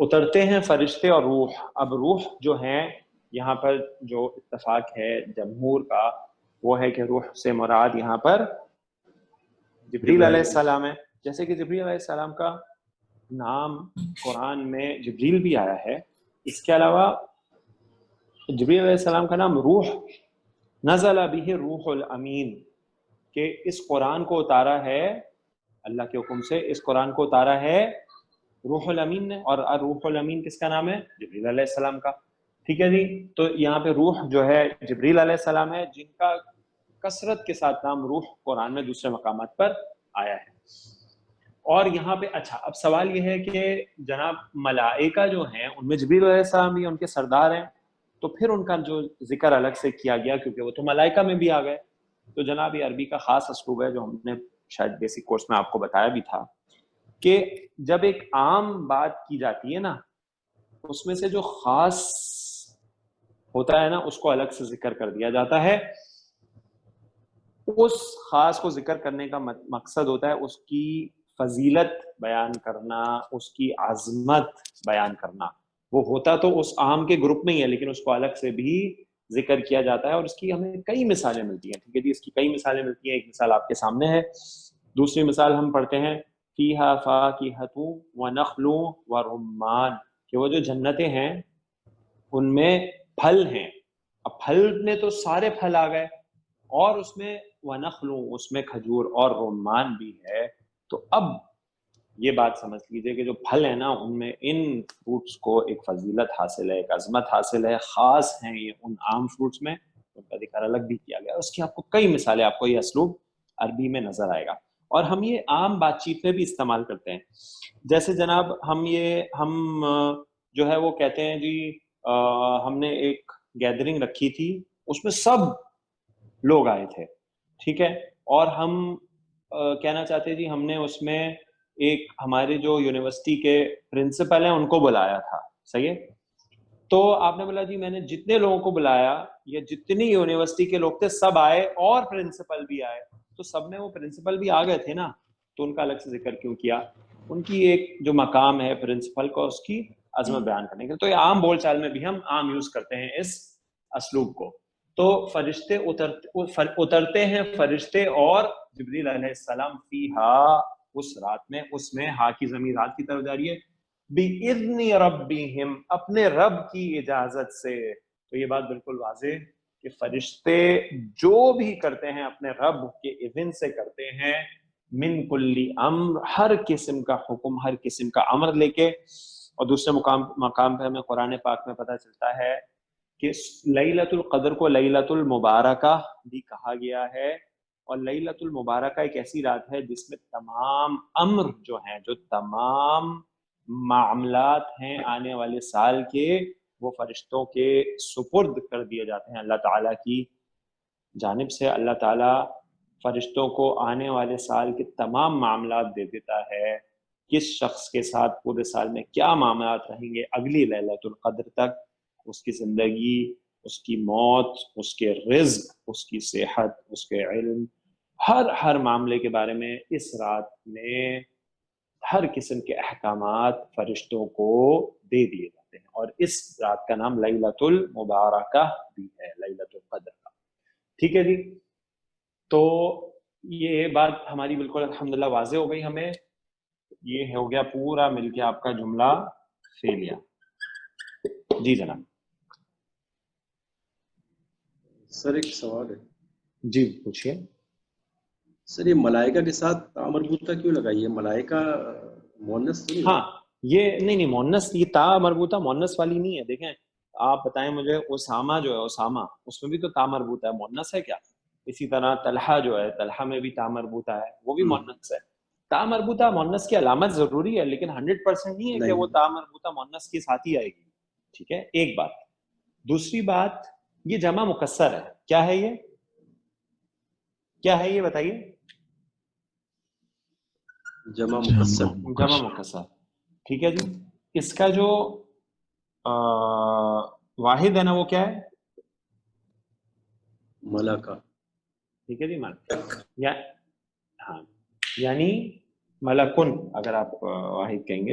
اترتے ہیں فرشتے اور روح. اب روح جو ہیں یہاں پر جو اتفاق ہے جمہور کا وہ ہے کہ روح سے مراد یہاں پر جبریل علیہ السلام ہے. جیسے کہ جبریل علیہ السلام کا نام قرآن میں جبریل بھی آیا ہے. اس کے علاوہ جبریل علیہ السلام کا نام روح، نزل بہ روح الامین، کہ اس قرآن کو اتارا ہے اللہ کے حکم سے، اس قرآن کو اتارا ہے روح الامین نے. اور روح الامین کس کا نام ہے؟ جبریل علیہ السلام کا. ٹھیک ہے جی. تو یہاں پہ روح جو ہے جبریل علیہ السلام ہے، جن کا کثرت کے ساتھ نام روح قرآن میں دوسرے مقامات پر آیا ہے. اور یہاں پہ اچھا اب سوال یہ ہے کہ جناب ملائکہ جو ہیں ان میں جبریل علیہ السلام بھی ان کے سردار ہیں، تو پھر ان کا جو ذکر الگ سے کیا گیا کیونکہ وہ تو ملائکہ میں بھی آ گئے. تو جناب یہ عربی کا خاص اسلوب ہے جو ہم نے شاید بیسک کورس میں آپ کو بتایا بھی تھا کہ جب ایک عام بات کی جاتی ہے نا اس میں سے جو خاص ہوتا ہے نا اس کو الگ سے ذکر کر دیا جاتا ہے. اس خاص کو ذکر کرنے کا مقصد ہوتا ہے اس کی فضیلت بیان کرنا، اس کی عظمت بیان کرنا. وہ ہوتا تو اس عام کے گروپ میں ہی ہے لیکن اس کو الگ سے بھی ذکر کیا جاتا ہے اور اس کی ہمیں کئی مثالیں ملتی ہیں. ٹھیک ہے جی. اس کی کئی مثالیں ملتی ہیں. ایک مثال آپ کے سامنے ہے. دوسری مثال ہم پڑھتے ہیں فیہا فاکہۃ ونخل ورمان، کہ وہ جو جنتیں ہیں ان میں پھل ہیں. اب پھل میں تو سارے پھل آ گئے اور اس میں ونخل، اس میں کھجور اور رمان بھی ہے. تو اب یہ بات سمجھ لیجئے کہ جو پھل ہیں نا ان میں ان فروٹس کو ایک فضیلت حاصل ہے، ایک عظمت حاصل ہے، خاص ہیں یہ ان عام فروٹس میں، ان کا ذکر الگ بھی کیا گیا. اس کی آپ کو کئی مثالیں، آپ کو یہ اسلوب عربی میں نظر آئے گا اور ہم یہ عام بات چیت میں بھی استعمال کرتے ہیں. جیسے جناب ہم جو ہے وہ کہتے ہیں جی ہم نے ایک گیدرنگ رکھی تھی، اس میں سب لوگ آئے تھے. ٹھیک ہے. اور ہم کہنا چاہتے جی ہم نے اس میں ایک ہمارے جو یونیورسٹی کے پرنسپل ہیں ان کو بلایا تھا. صحیح ہے. تو آپ نے بولا جی میں نے جتنے لوگوں کو بلایا یا جتنی یونیورسٹی کے لوگ تھے سب آئے اور پرنسپل بھی آئے. تو سب میں وہ پرنسپل بھی آ گئے تھے نا، تو ان کا الگ سے ذکر کیوں کیا؟ ان کی ایک جو مقام ہے پرنسپل کو، اس کی عظمت بیان کرنے کے. تو یہ عام بول چال میں بھی ہم عام یوز کرتے ہیں اس اسلوب کو. تو فرشتے اترتے ہیں فرشتے اور جبریل علیہ السلام فیہا، اس رات میں، اس میں ہا کی ضمیر رات کی طرف جا رہی ہے، بِإِذْنِ رَبِّهِمْ، اپنے رب کی اجازت سے. تو یہ بات بالکل واضح کہ فرشتے جو بھی کرتے ہیں اپنے رب کے اذن سے کرتے ہیں، من کل امر، ہر قسم کا حکم، ہر قسم کا امر لے کے. اور دوسرے مقام پہ ہمیں قرآن پاک میں پتہ چلتا ہے کہ لیلۃ القدر کو لیلۃ المبارکہ بھی کہا گیا ہے. اور لیلۃ المبارکہ ایک ایسی رات ہے جس میں تمام امر جو ہیں، جو تمام معاملات ہیں آنے والے سال کے، وہ فرشتوں کے سپرد کر دیے جاتے ہیں اللہ تعالیٰ کی جانب سے. اللہ تعالیٰ فرشتوں کو آنے والے سال کے تمام معاملات دے دیتا ہے، کس شخص کے ساتھ پورے سال میں کیا معاملات رہیں گے اگلی لیلۃ القدر تک، اس کی زندگی، اس کی موت، اس کے رزق، اس کی صحت، اس کے علم، ہر معاملے کے بارے میں اس رات میں ہر قسم کے احکامات فرشتوں کو دے دیے جاتے ہیں. اور اس رات کا نام لیلۃ المبارکہ بھی ہے، لیلۃ القدر کا. ٹھیک ہے جی. تو یہ بات ہماری بالکل الحمدللہ واضح ہو گئی ہمیں. یہ ہو گیا پورا مل کے آپ کا جملہ فعلیہ. جی جناب. سر ایک سوال ہے. جی پوچھیے. سر یہ ملائکہ کے ساتھ تا مربوطہ کیوں لگائی ہے؟ ملائکہ مؤنث تو نہیں؟ ہاں یہ نہیں مؤنث، یہ تا مربوطہ مؤنث والی نہیں ہے. دیکھیں آپ بتائیں مجھے، اسامہ جو ہے اسامہ، اس میں بھی تو تا مربوطہ ہے، مؤنث ہے کیا؟ اسی طرح طلحہ جو ہے، طلحہ میں بھی تا مربوطہ ہے، وہ بھی مؤنث ہے. تا مربوطہ مؤنث کی علامت ضروری ہے لیکن 100% نہیں ہے کہ وہ تا مربوطہ مؤنث کے ساتھ ہی آئے گی. ٹھیک ہے. ایک بات. دوسری بات، یہ جمع مکسر ہے. کیا ہے یہ؟ کیا ہے یہ بتائیے؟ جمع مکسر. جمع مکسر. ٹھیک ہے جی. اس کا جو واحد ہے نا وہ کیا ہے؟ ملکہ. ٹھیک ہے جی. ہاں یعنی ملکن اگر آپ واحد کہیں گے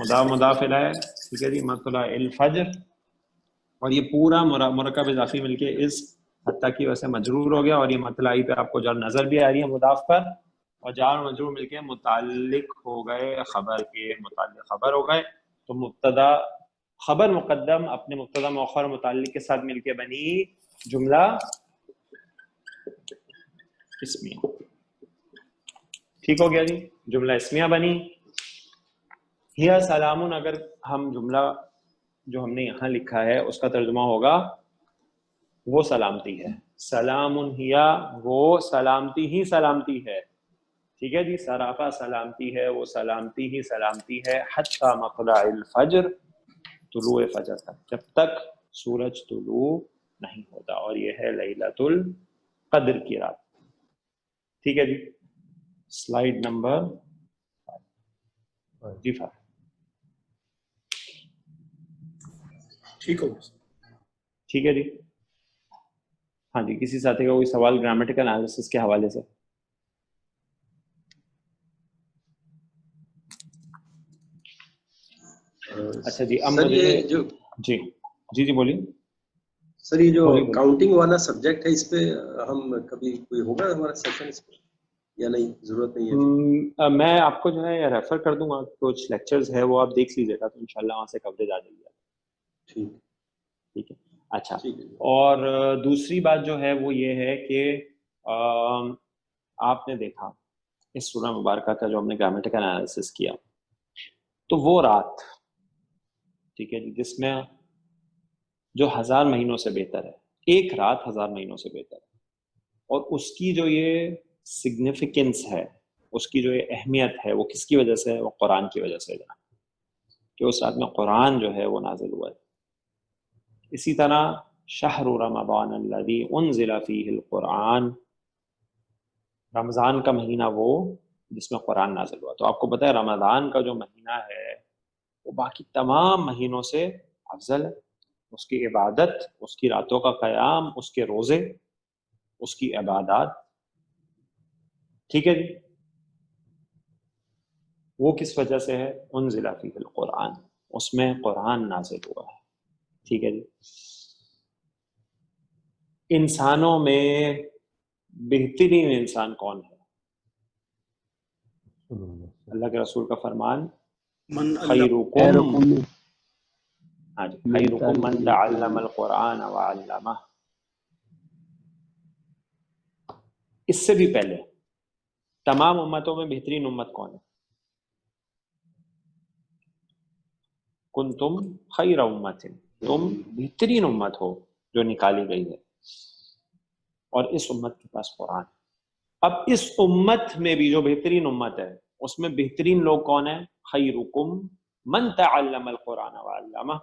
مضاف الیہ، ٹھیک ہے جی، مطلع الفجر، اور یہ پورا مرکب اضافی مل کے اس حتیٰ کی وجہ سے مجرور ہو گیا، اور یہ مطلعی پہ آپ کو جر نظر بھی آ رہی ہے مضاف پر، اور جار و مجرور مل کے متعلق ہو گئے خبر کے، متعلق خبر ہو گئے. تو مبتدا خبر مقدم اپنے مبتدا مؤخر متعلق کے ساتھ مل کے بنی جملہ اسمیہ. ٹھیک ہو گیا جی، جملہ اسمیہ بنی. ہیا سلامن، اگر ہم جملہ جو ہم نے یہاں لکھا ہے اس کا ترجمہ ہوگا وہ سلامتی ہے. سلام ہیا، وہ سلامتی ہی سلامتی ہے. ٹھیک ہے جی، سراپا سلامتی ہے، وہ سلامتی ہی سلامتی ہے. حتی مطلع الفجر، طلوع فجر تک، جب تک سورج طلوع نہیں ہوتا، اور یہ ہے لیلۃ القدر کی رات. ٹھیک ہے جی، سلائیڈ نمبر جی 5. ٹھیک ہو. ٹھیک ہے جی. ہاں جی، کسی ساتھی کا کوئی سوال گرامیٹیکل انالیسس کے حوالے سے؟ اچھا جی، اب سر مجھے یہ جو جی بولیے سر یہ جو بولیے. کاؤنٹنگ والا سبجیکٹ ہے، اس پہ ہم کبھی کوئی ہوگا ہمارا سیشن اس پہ یا نہیں؟ ضرورت نہیں ہے؟ میں آپ کو جو ہے ریفر کر دوں گا، کچھ لیکچرز ہے وہ آپ دیکھ لیجیے گا، تو انشاءاللہ وہاں سے کوریج آ جائے گی. ٹھیک ہے. اچھا، اور دوسری بات جو ہے وہ یہ ہے کہ آپ نے دیکھا اس سورہ مبارکہ کا جو ہم نے گرامیٹیکل انالیسس کیا، تو وہ رات، ٹھیک ہے جی، جس میں جو 1000 مہینوں سے بہتر ہے، ایک رات 1000 مہینوں سے بہتر ہے، اور اس کی جو یہ سگنیفیکنس ہے، اس کی جو یہ اہمیت ہے، وہ کس کی وجہ سے ہے؟ وہ قرآن کی وجہ سے ہے، کہ اس رات میں قرآن جو ہے وہ نازل ہوا ہے. اسی طرح شہر رمضان الذی انزل فیہ القرآن، رمضان کا مہینہ وہ جس میں قرآن نازل ہوا. تو آپ کو پتہ ہے رمضان کا جو مہینہ ہے وہ باقی تمام مہینوں سے افضل ہے. اس کی عبادت، اس کی راتوں کا قیام، اس کے روزے، اس کی عبادات، ٹھیک ہے جی، وہ کس وجہ سے ہے؟ انزل فیہ القرآن، اس میں قرآن نازل ہوا ہے. ٹھیک ہے جی. انسانوں میں بہترین انسان کون ہے؟ اللہ کے رسول کا فرمان، من اللہ خیرکم، ہاں جی، خیرکم من تعلم القرآن وعلمہ. اس سے بھی پہلے تمام امتوں میں بہترین امت کون ہے؟ کنتم خیر امت، تم بہترین امت ہو جو نکالی گئی ہے، اور اس امت کے پاس قرآن. اب اس امت میں بھی جو بہترین امت ہے اس میں بہترین لوگ کون ہیں؟ خیرکم من تعلم القرآن وعلمہ.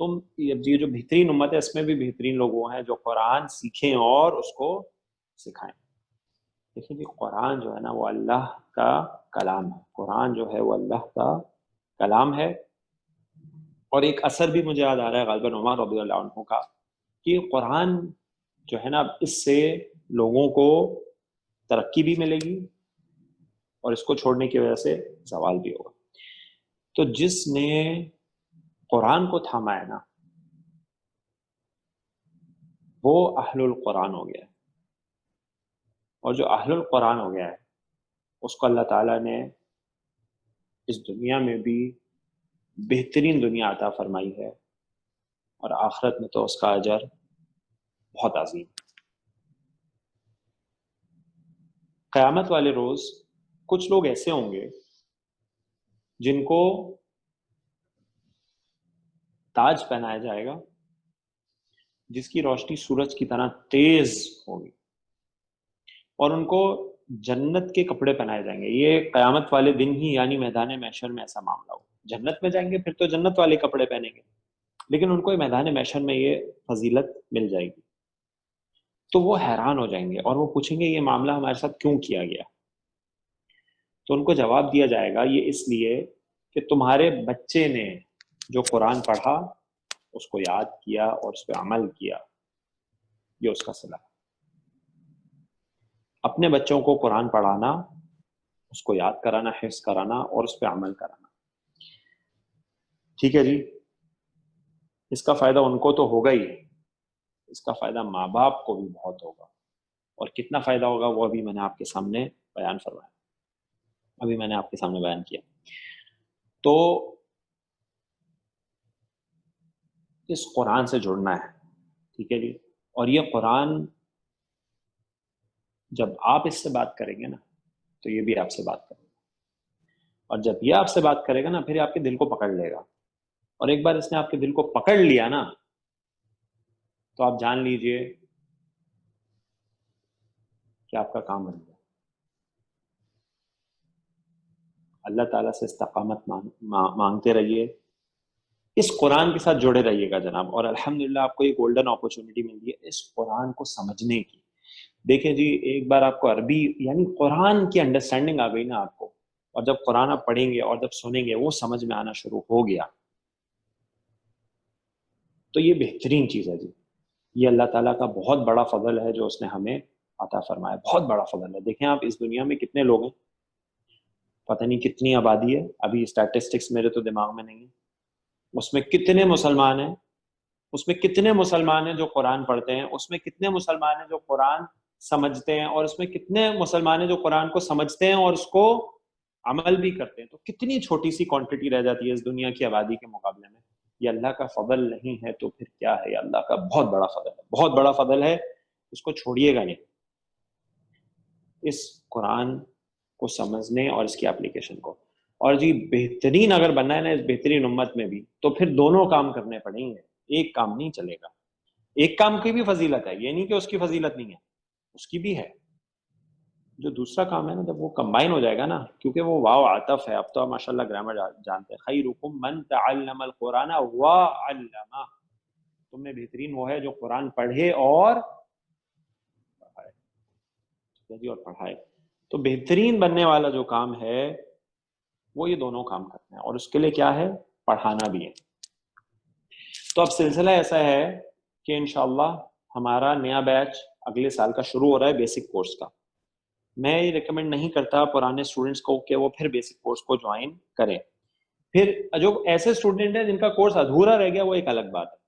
تم یہ جو بہترین امت ہے اس میں بھی بہترین لوگ وہ ہیں جو قرآن سیکھیں اور اس کو سکھائیں. دیکھیں جی، قرآن جو ہے نا وہ اللہ کا کلام ہے، قرآن جو ہے وہ اللہ کا کلام ہے. اور ایک اثر بھی مجھے یاد آ رہا ہے غالباً عمر رضی اللہ عنہ کا، کہ قرآن جو ہے نا اس سے لوگوں کو ترقی بھی ملے گی اور اس کو چھوڑنے کی وجہ سے زوال بھی ہوگا. تو جس نے قرآن کو تھاما ہے نا وہ اہل القرآن ہو گیا ہے، اور جو اہل القرآن ہو گیا ہے اس کو اللہ تعالیٰ نے اس دنیا میں بھی بہترین دنیا عطا فرمائی ہے، اور آخرت میں تو اس کا اجر بہت عظیم. قیامت والے روز کچھ لوگ ایسے ہوں گے جن کو تاج پہنایا جائے گا جس کی روشنی سورج کی طرح تیز ہوگی، اور ان کو جنت کے کپڑے پہنائے جائیں گے. یہ قیامت والے دن ہی، یعنی میدان محشر میں ایسا معاملہ ہوگا. جنت میں جائیں گے پھر تو جنت والے کپڑے پہنیں گے، لیکن ان کو میدان محشر میں یہ فضیلت مل جائے گی. تو وہ حیران ہو جائیں گے اور وہ پوچھیں گے یہ معاملہ ہمارے ساتھ کیوں کیا گیا؟ تو ان کو جواب دیا جائے گا یہ اس لیے کہ تمہارے بچے نے جو قرآن پڑھا اس کو یاد کیا اور اس پہ عمل کیا، یہ اس کا صلہ. اپنے بچوں کو قرآن پڑھانا، اس کو یاد کرانا، حفظ کرانا اور اس پہ عمل کرانا. ٹھیک ہے جی. اس کا فائدہ ان کو تو ہوگا ہی, اس کا فائدہ ماں باپ کو بھی بہت ہوگا, اور کتنا فائدہ ہوگا وہ ابھی میں نے آپ کے سامنے بیان فرمایا, ابھی میں نے آپ کے سامنے بیان کیا. تو اس قرآن سے جڑنا ہے, ٹھیک ہے جی. اور یہ قرآن جب آپ اس سے بات کریں گے نا تو یہ بھی آپ سے بات کرے گا, اور جب یہ آپ سے بات کرے گا نا پھر آپ کے دل کو پکڑ لے گا, اور ایک بار اس نے آپ کے دل کو پکڑ لیا نا تو آپ جان لیجئے کہ آپ کا کام بن گیا. اللہ تعالیٰ سے استقامت مانگتے رہیے, اس قرآن کے ساتھ جڑے رہیے گا جناب, اور الحمدللہ آپ کو یہ گولڈن اپرچونٹی مل گئی ہے اس قرآن کو سمجھنے کی. دیکھیں جی, ایک بار آپ کو عربی یعنی قرآن کی انڈرسٹینڈنگ آ گئی نا آپ کو, اور جب قرآن آپ پڑھیں گے اور جب سنیں گے وہ سمجھ میں آنا شروع ہو گیا تو یہ بہترین چیز ہے جی. یہ اللہ تعالیٰ کا بہت بڑا فضل ہے جو اس نے ہمیں عطا فرمایا, بہت بڑا فضل ہے. دیکھیں آپ اس دنیا میں کتنے لوگ ہیں, پتہ نہیں کتنی آبادی ہے, ابھی اسٹیٹسٹکس میرے تو دماغ میں نہیں ہے, اس میں کتنے مسلمان ہیں, اس میں کتنے مسلمان ہیں جو قرآن پڑھتے ہیں, اس میں کتنے مسلمان ہیں جو قرآن سمجھتے ہیں, اور اس میں کتنے مسلمان ہیں جو قرآن کو سمجھتے ہیں اور اس کو عمل بھی کرتے ہیں. تو کتنی چھوٹی سی کوانٹٹی رہ جاتی ہے اس دنیا کی آبادی کے مقابلے میں. یہ اللہ کا فضل نہیں ہے تو پھر کیا ہے؟ یہ اللہ کا بہت بڑا فضل ہے, بہت بڑا فضل ہے, اس کو چھوڑیے گا نہیں. اس قرآن کو سمجھنے اور اس کی اپلیکیشن کو, اور جی بہترین اگر بننا ہے نا اس بہترین امت میں بھی تو پھر دونوں کام کرنے پڑیں گے, ایک کام نہیں چلے گا. ایک کام کی بھی فضیلت ہے, یہ نہیں کہ اس کی فضیلت نہیں ہے, اس کی بھی ہے. جو دوسرا کام ہے نا جب وہ کمبائن ہو جائے گا نا, کیونکہ وہ واو عطف ہے, اب تو ماشاءاللہ گرامر جانتے ہیں, خیرکم من تعلم القرآن وعلمہ, تم میں بہترین وہ ہے جو قرآن پڑھے اور پڑھائے. تو بہترین بننے والا جو کام ہے وہ یہ دونوں کام کرتے ہیں, اور اس کے لیے کیا ہے؟ پڑھانا بھی ہے. تو اب سلسلہ ایسا ہے کہ انشاءاللہ ہمارا نیا بیچ اگلے سال کا شروع ہو رہا ہے بیسک کورس کا. میں یہ ریکمینڈ نہیں کرتا پرانے اسٹوڈنٹس کو کہ وہ پھر بیسک کورس کو جوائن کریں. پھر جو ایسے اسٹوڈنٹ ہیں جن کا کورس ادھورا رہ گیا وہ ایک الگ بات ہے,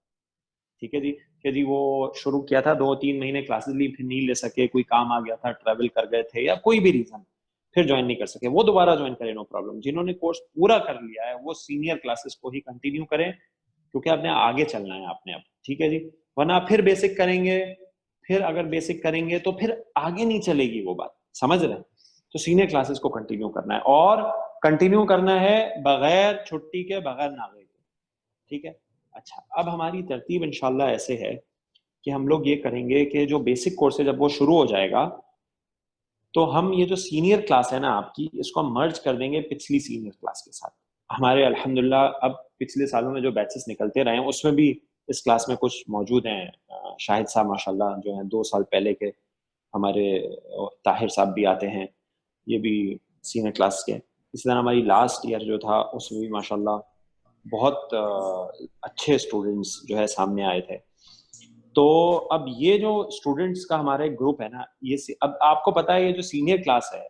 ٹھیک ہے جی, کہ جی وہ شروع کیا تھا 2-3 مہینے کلاسز لی, پھر نہیں لے سکے, کوئی کام آ گیا تھا, ٹریول کر گئے تھے, یا کوئی بھی ریزن پھر جوائن نہیں کر سکے, وہ دوبارہ جوائن کریں, نو پرابلم. جنہوں نے کورس پورا کر لیا ہے وہ سینئر کلاسز کو ہی کنٹینیو کریں, کیونکہ آپ نے آگے چلنا ہے آپ نے اب, ٹھیک ہے جی. ورنہ پھر بیسک کریں گے, پھر اگر بیسک کریں گے تو پھر آگے نہیں چلے گی وہ بات, سمجھ رہے ہیں؟ تو سینئر کلاسز کو کنٹینیو کرنا ہے, اور کنٹینیو کرنا ہے بغیر چھٹی کے, بغیر ناغے کے, ٹھیک ہے. اچھا, اب ہماری ترتیب انشاءاللہ ایسے ہے کہ ہم لوگ یہ کریں گے کہ جو بیسک کورس ہے جب وہ شروع ہو جائے گا تو ہم یہ جو سینئر کلاس ہے نا آپ کی, اس کو ہم مرج کر دیں گے پچھلی سینئر کلاس کے ساتھ. ہمارے الحمدللہ اب پچھلے سالوں میں جو بیچز نکلتے رہے ہیں اس میں بھی اس کلاس میں کچھ موجود ہیں. شاہد صاحب ماشاءاللہ جو ہیں 2 سال پہلے کے, ہمارے طاہر صاحب بھی آتے ہیں, یہ بھی سینئر کلاس کے. اسی طرح ہماری لاسٹ ایئر جو تھا اس میں بھی ماشاءاللہ بہت اچھے اسٹوڈنٹس جو ہے سامنے آئے تھے. تو اب یہ جو اسٹوڈنٹس کا ہمارا ایک گروپ ہے نا, یہ اب آپ کو پتا ہے یہ جو سینئر کلاس ہے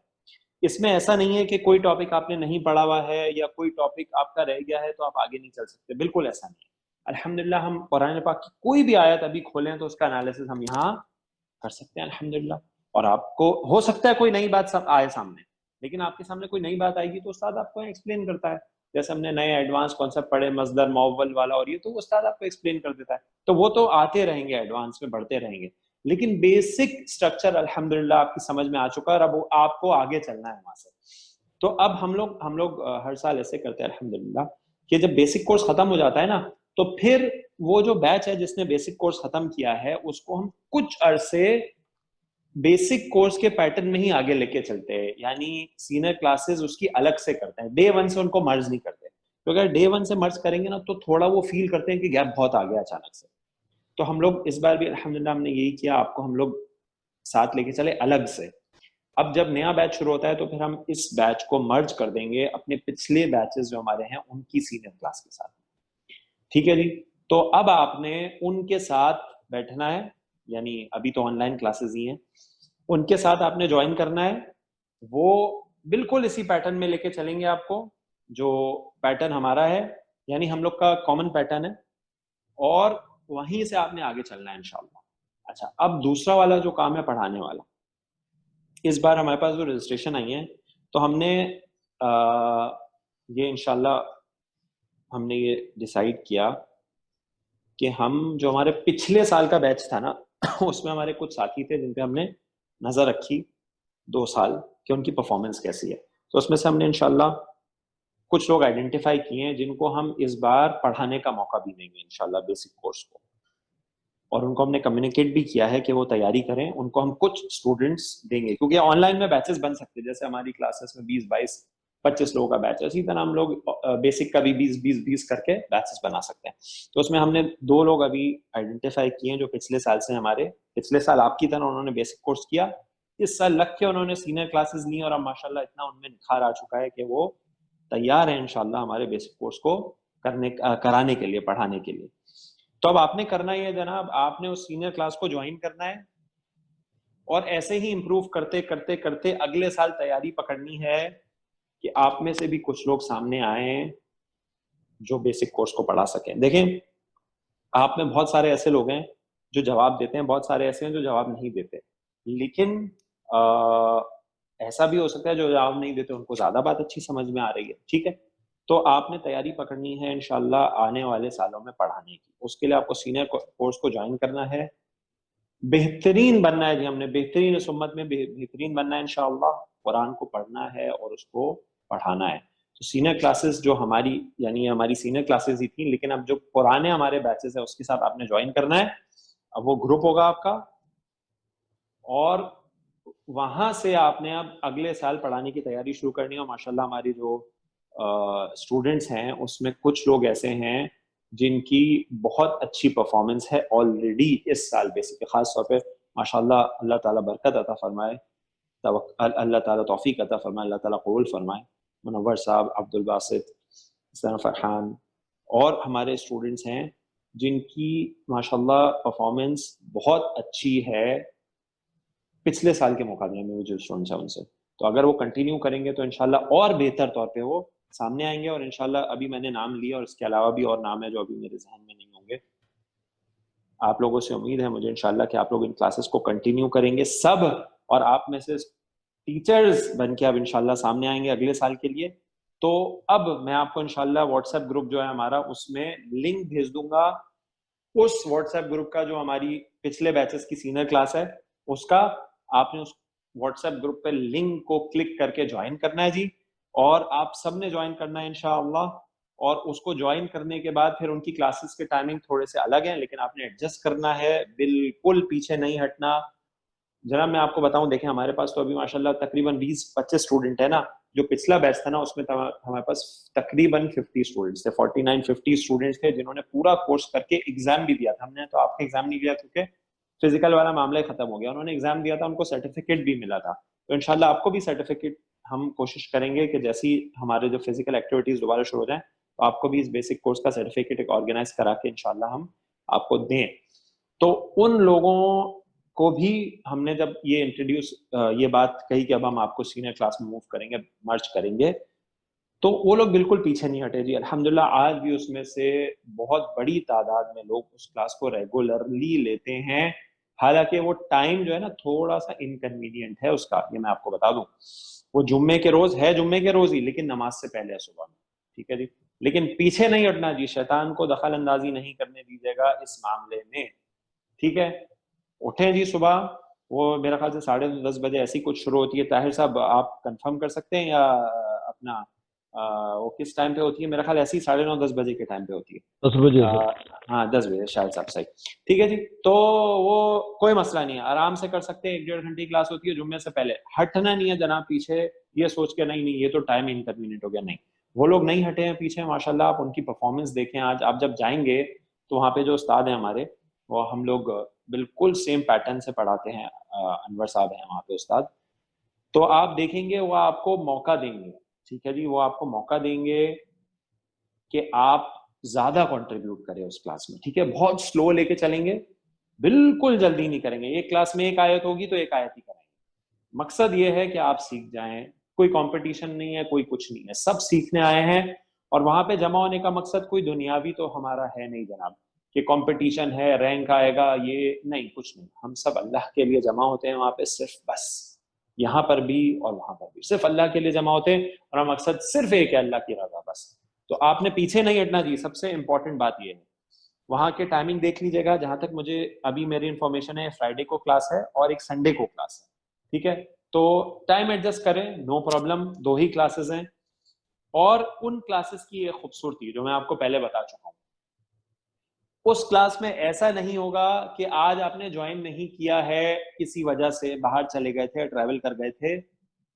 اس میں ایسا نہیں ہے کہ کوئی ٹاپک آپ نے نہیں پڑھا ہوا ہے یا کوئی ٹاپک آپ کا رہ گیا ہے تو آپ آگے نہیں چل سکتے, بالکل ایسا نہیں. الحمدللہ ہم قرآن پاک کی کوئی بھی آیت ابھی کھولیں تو اس کا انالیسس ہم یہاں کر سکتے ہیں الحمدللہ. اور آپ کو ہو سکتا ہے کوئی نئی بات آئے سامنے, لیکن آپ کے سامنے کوئی نئی بات آئے گی تو استاد آپ کو ایکسپلین کرتا ہے. جیسے ہم نے نئے ایڈوانس کانسیپٹ پڑھے, مصدر, موول والا, اور یہ تو استاد آپ کو ایکسپلین کر دیتا ہے. تو وہ تو آتے رہیں گے, ایڈوانس میں بڑھتے رہیں گے, لیکن بیسک اسٹرکچر الحمدللہ آپ کی سمجھ میں آ چکا ہے, اور اب آپ کو آگے چلنا ہے وہاں سے. تو اب ہم لوگ ہر سال ایسے کرتے ہیں الحمدللہ کہ جب بیسک کورس ختم ہو جاتا ہے نا تو پھر وہ جو بیچ ہے جس نے بیسک کورس ختم کیا ہے اس کو ہم کچھ عرصے بیسک کورس کے پیٹرن میں ہی آگے لے کے چلتے ہیں, یعنی سینئر کلاسز اس کی الگ سے کرتے ہیں, ڈے 1 سے ان کو مرج نہیں کرتے, کیونکہ اگر ڈے 1 سے مرج کریں گے نا تو تھوڑا وہ فیل کرتے ہیں کہ گیپ بہت آ گیا اچانک سے. تو ہم لوگ اس بار بھی الحمدللہ ہم نے یہی کیا, آپ کو ہم لوگ ساتھ لے کے چلے الگ سے. اب جب نیا بیچ شروع ہوتا ہے تو پھر ہم اس بیچ کو مرج کر دیں گے اپنے پچھلے بیچز جو ہمارے ہیں ان کی سینئر کلاس کے ساتھ, ٹھیک ہے جی. تو اب آپ نے ان کے ساتھ بیٹھنا ہے, یعنی ابھی تو آن لائن کلاسز ہی ہیں, ان کے ساتھ آپ نے جوائن کرنا ہے. وہ بالکل اسی پیٹرن میں لے کے چلیں گے آپ کو جو پیٹرن ہمارا ہے, یعنی ہم لوگ کا کامن پیٹرن ہے اور وہیں سے آپ نے آگے چلنا ہے انشاءاللہ. اچھا, اب دوسرا والا جو کام ہے پڑھانے والا, اس بار ہمارے پاس جو رجسٹریشن آئی ہیں تو ہم نے یہ انشاءاللہ ہم نے یہ ڈیسائیڈ کیا کہ ہم جو ہمارے پچھلے سال کا بیچ تھا نا اس میں ہمارے کچھ ساتھی تھے جن پہ ہم نے نظر رکھی 2 سال کہ ان کی پرفارمنس کیسی ہے. تو اس میں سے ہم نے انشاءاللہ کچھ لوگ آئیڈینٹیفائی کیے ہیں جن کو ہم اس بار پڑھانے کا موقع بھی دیں گے انشاءاللہ بیسک کورس کو, اور ان کو ہم نے کمیونیکیٹ بھی کیا ہے کہ وہ تیاری کریں. ان کو ہم کچھ اسٹوڈنٹس دیں گے کیونکہ آن لائن میں بیچز بن سکتے ہیں, جیسے ہماری کلاسز میں 20 22 25 لوگوں کا بیچ ہے, اسی طرح ہم لوگ بیسک کا بھی 20 کر کے بیچز بنا سکتے ہیں. تو اس میں ہم نے 2 لوگ ابھی آئیڈینٹیفائی کیے ہیں جو پچھلے سال سے ہمارے, پچھلے سال آپ کی طرح انہوں نے بیسک کورس کیا, اس سال لگ کے انہوں نے سینئر کلاسز لی اور اب ماشاءاللہ اتنا ان میں نکھار آ چکا ہے کہ وہ تیار ہیں انشاءاللہ ہمارے بیسک کورس کو کرانے کے لیے, پڑھانے کے لیے. تو اب آپ نے کرنا یہ جناب, آپ نے اس سینئر کلاس کو جوائن کرنا ہے اور ایسے ہی امپروو کرتے کرتے کرتے اگلے سال تیاری پکڑنی ہے کہ آپ میں سے بھی کچھ لوگ سامنے آئیں جو بیسک کورس کو پڑھا سکیں. دیکھیں آپ میں بہت سارے ایسے لوگ ہیں جو جواب دیتے ہیں, بہت سارے ایسے ہیں جو جواب نہیں دیتے, لیکن ایسا بھی ہو سکتا ہے جو جواب نہیں دیتے ان کو زیادہ بات اچھی سمجھ میں آ رہی ہے. ٹھیک ہے, تو آپ نے تیاری پکڑنی ہے انشاءاللہ آنے والے سالوں میں پڑھانے کی. اس کے لیے آپ کو سینئر کورس کو جوائن کرنا ہے, بہترین بننا ہے جی, ہم نے بہترین اس امت میں بہترین بننا ہے انشاءاللہ, قرآن کو پڑھنا ہے اور اس کو پڑھانا ہے. تو سینئر کلاسز جو ہماری یعنی ہماری سینئر کلاسز ہی تھیں, لیکن اب جو پرانے ہمارے بیچز ہیں اس کے ساتھ آپ نے جوائن کرنا ہے. اب وہ گروپ ہوگا آپ کا اور وہاں سے آپ نے اب اگلے سال پڑھانے کی تیاری شروع کرنی ہے. ماشاءاللہ ہماری جو اسٹوڈنٹس ہیں اس میں کچھ لوگ ایسے ہیں جن کی بہت اچھی پرفارمنس ہے آلریڈی اس سال بیسک, خاص طور پہ ماشاءاللہ اللہ تعالیٰ برکت عطا فرمائے, اللہ تعالیٰ توفیق عطا فرمائے, اللہ تعالیٰ قبول فرمائے. منور صاحب, عبد الباسط, فرحان اور ہمارے اسٹوڈنٹس ہیں جن کی ماشاءاللہ پرفارمنس بہت اچھی ہے پچھلے سال کے مقابلے میں جو اسٹوڈنٹس ہیں ان سے. تو اگر وہ کنٹینیو کریں گے تو انشاءاللہ اور بہتر طور پہ وہ سامنے آئیں گے. اور انشاءاللہ ابھی میں نے نام لیا اور اس کے علاوہ بھی اور نام ہے جو ابھی میرے ذہن میں نہیں ہوں گے. آپ لوگوں سے امید ہے مجھے انشاءاللہ کہ آپ لوگ ان کلاسز کو کنٹینیو کریں گے سب, اور آپ میں سے ٹیچرز بن کے اب انشاءاللہ سامنے آئیں گے اگلے سال کے لیے. تو اب میں آپ کو انشاءاللہ واٹس ایپ گروپ جو ہے ہمارا اس میں لنک بھیج دوں گا, اس واٹس ایپ گروپ کا جو ہماری پچھلے بیچز کی سینئر کلاس ہے اس کا. آپ نے اس واٹس ایپ گروپ پہ لنک کو کلک کر کے جوائن کرنا ہے جی, اور آپ سب نے جوائن کرنا ہے انشاءاللہ. اور اس کو جوائن کرنے کے بعد پھر ان کی کلاسز کے ٹائمنگ تھوڑے سے الگ ہیں, لیکن آپ نے ایڈجسٹ کرنا ہے, بالکل پیچھے نہیں ہٹنا. جناب میں آپ کو بتاؤں, دیکھیں ہمارے پاس تو ابھی ماشاءاللہ تقریباً 20-25 اسٹوڈنٹ ہے نا. جو پچھلا بیچ تھا نا اس میں ہمارے پاس تقریباً 50 اسٹوڈنٹس تھے, 49-50 اسٹوڈنٹس تھے جنہوں نے پورا کورس کر کے ایگزام بھی دیا تھا. ہم نے تو آپ کا ایگزام نہیں لیا کیونکہ فزیکل والا معاملہ ختم ہو گیا, انہوں نے ایگزام دیا تھا, ان کو سرٹیفکیٹ بھی ملا تھا. تو انشاءاللہ آپ کو بھی سرٹیفکیٹ ہم کوشش کریں گے کہ جیسی ہمارے جو فزیکل ایکٹیویٹیز دوبارہ شروع ہو جائیں تو آپ کو بھی اس بیسک کورس کا سرٹیفکیٹ آرگنائز کرا کے انشاءاللہ ہم آپ کو دیں. تو ان لوگوں کو بھی ہم نے جب یہ انٹروڈیوس یہ بات کہی کہ اب ہم آپ کو سینئر کلاس میں موو کریں گے, مرج کریں گے, تو وہ لوگ بالکل پیچھے نہیں ہٹے جی. الحمدللہ آج بھی اس میں سے بہت بڑی تعداد میں لوگ اس کلاس کو ریگولرلی لیتے ہیں. حالانکہ وہ ٹائم جو ہے نا تھوڑا سا انکنوینئنٹ ہے اس کا, یہ میں آپ کو بتا دوں. وہ جمعے کے روز ہے, جمعے کے روز ہی, لیکن نماز سے پہلے ہے صبح میں. ٹھیک ہے جی, لیکن پیچھے نہیں ہٹنا جی, شیطان کو دخل اندازی نہیں کرنے دیجیے گا اس معاملے میں. ٹھیک ہے, اٹھیں جی صبح, وہ میرا خیال سے 10:30 بجے ایسی کچھ شروع ہوتی ہے. طاہر صاحب آپ کنفرم کر سکتے ہیں یا اپنا وہ کس ٹائم پہ ہوتی ہے؟ میرا خیال ایسی 9:30-10 بجے کے ٹائم پہ ہوتی ہے. 10 بجے ہاں 10 بجے شاید صاحب, صحیح. ٹھیک ہے جی, تو وہ کوئی مسئلہ نہیں ہے, آرام سے کر سکتے ہیں. 1-1.5 گھنٹے کی کلاس ہوتی ہے جمعے سے پہلے. ہٹنا نہیں ہے جناب پیچھے یہ سوچ کے نہیں یہ تو ٹائم انکنوینئنٹ ہو گیا, نہیں. وہ لوگ نہیں ہٹے ہیں پیچھے ماشاءاللہ. آپ ان کی پرفارمنس دیکھیں, آج آپ جب جائیں گے تو وہاں پہ جو استاد ہیں ہمارے, وہ ہم لوگ بالکل سیم پیٹرن سے پڑھاتے ہیں. انور صاحب ہیں وہاں پہ استاد, تو آپ دیکھیں گے وہ آپ کو موقع دیں گے. ٹھیک ہے جی, وہ آپ کو موقع دیں گے کہ آپ زیادہ کنٹریبیوٹ کریں اس کلاس میں. ٹھیک ہے, بہت سلو لے کے چلیں گے, بالکل جلدی نہیں کریں گے. ایک کلاس میں 1 آیت ہوگی تو 1 آیت ہی کریں گے. مقصد یہ ہے کہ آپ سیکھ جائیں, کوئی کمپٹیشن نہیں ہے, کوئی کچھ نہیں ہے, سب سیکھنے آئے ہیں. اور وہاں پہ جمع ہونے کا مقصد کوئی دنیاوی تو ہمارا ہے نہیں جناب کہ کمپٹیشن ہے، رینک آئے گا، یہ نہیں، کچھ نہیں. ہم سب اللہ کے لیے جمع ہوتے ہیں وہاں پہ صرف، بس یہاں پر بھی اور وہاں پر بھی صرف اللہ کے لیے جمع ہوتے ہیں، اور ہم مقصد صرف ایک ہے، اللہ کی رضا بس. تو آپ نے پیچھے نہیں ہٹنا جی، سب سے امپورٹنٹ بات یہ ہے. وہاں کے ٹائمنگ دیکھ لیجیے گا، جہاں تک مجھے ابھی میری انفارمیشن ہے فرائیڈے کو کلاس ہے اور ایک سنڈے کو کلاس ہے، ٹھیک ہے؟ تو ٹائم ایڈجسٹ کریں، نو پرابلم، 2 ہی کلاسز ہیں. اور ان کلاسز کی ایک خوبصورتی جو میں آپ کو پہلے بتا چکا ہوں، اس کلاس میں ایسا نہیں ہوگا کہ آج آپ نے جوائن نہیں کیا ہے کسی وجہ سے، باہر چلے گئے تھے، ٹریول کر گئے تھے،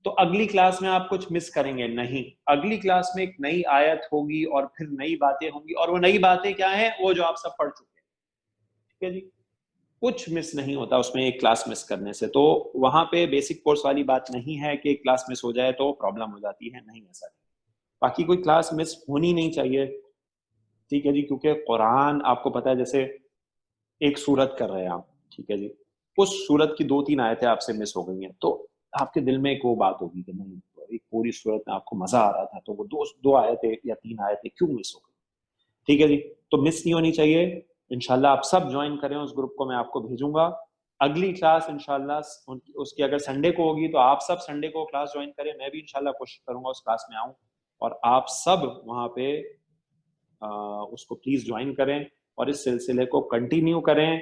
تو اگلی کلاس میں آپ کچھ مس کریں گے. نہیں، اگلی کلاس میں ایک نئی آیت ہوگی اور پھر نئی باتیں ہوں گی، اور وہ نئی باتیں کیا ہیں؟ وہ جو آپ سب پڑھ چکے ہیں، ٹھیک ہے جی؟ کچھ مس نہیں ہوتا اس میں ایک کلاس مس کرنے سے. تو وہاں پہ بیسک کورس والی بات نہیں ہے کہ ایک کلاس مس ہو جائے تو پرابلم ہو جاتی ہے، نہیں ایسا نہیں. باقی کوئی کلاس مس ہونی نہیں چاہیے، ٹھیک ہے جی؟ کیونکہ قرآن آپ کو پتا ہے، جیسے ایک سورت کر رہے ہیں آپ، ٹھیک ہے جی، اس سورت کی 2-3 آیتیں آپ سے مس ہو گئی ہیں، تو آپ کے دل میں ایک وہ بات ہوگی کہ نہیں، ایک پوری سورت میں آپ کو مزہ آ رہا تھا، تو وہ 2 آیتیں یا 3 آیتیں کیوں مس ہو گئی؟ ٹھیک ہے جی؟ تو مس نہیں ہونی چاہیے. انشاءاللہ آپ سب جوائن کریں اس گروپ کو، میں آپ کو بھیجوں گا. اگلی کلاس انشاءاللہ اس کی اگر سنڈے کو ہوگی تو آپ سب سنڈے کو کلاس جوائن کریں. میں بھی انشاءاللہ کوشش کروں گا اس کلاس میں آؤں، اور آپ سب وہاں پہ اس کو پلیز جوائن کریں اور اس سلسلے کو کنٹینیو کریں.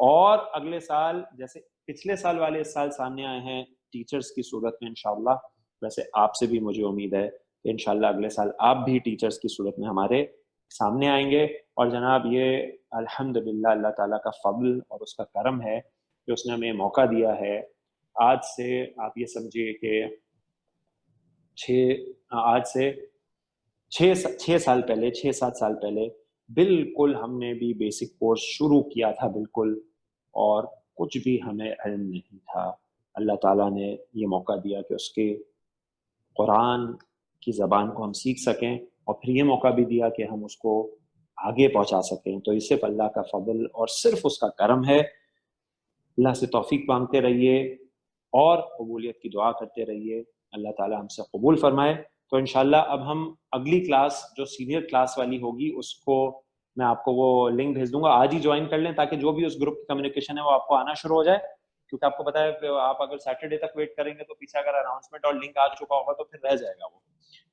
اور اگلے سال جیسے پچھلے سال والے اس سال سامنے آئے ہیں ٹیچرز کی صورت میں انشاءاللہ، ویسے آپ سے بھی مجھے امید ہے کہ انشاءاللہ اگلے سال آپ بھی ٹیچرز کی صورت میں ہمارے سامنے آئیں گے. اور جناب یہ الحمدللہ اللہ تعالیٰ کا فضل اور اس کا کرم ہے کہ اس نے ہمیں موقع دیا ہے. آج سے آپ یہ سمجھیے کہ آج سے 6-7 سال پہلے بالکل ہم نے بھی بیسک کورس شروع کیا تھا بالکل، اور کچھ بھی ہمیں علم نہیں تھا. اللہ تعالیٰ نے یہ موقع دیا کہ اس کے قرآن کی زبان کو ہم سیکھ سکیں، اور پھر یہ موقع بھی دیا کہ ہم اس کو آگے پہنچا سکیں. تو یہ صرف اللہ کا فضل اور صرف اس کا کرم ہے. اللہ سے توفیق مانگتے رہیے اور قبولیت کی دعا کرتے رہیے، اللہ تعالیٰ ہم سے قبول فرمائے. تو انشاءاللہ اب ہم اگلی کلاس جو سینئر کلاس والی ہوگی اس کو میں آپ کو وہ لنک بھیج دوں گا، آج ہی جوائن کر لیں تاکہ جو بھی اس گروپ کی کمیونیکیشن ہے وہ آپ کو آنا شروع ہو جائے. کیونکہ آپ کو پتا ہے آپ اگر سیٹرڈے تک ویٹ کریں گے تو پیچھے اگر اناؤنسمنٹ اور لنک آ چکا ہوگا تو پھر رہ جائے گا وہ.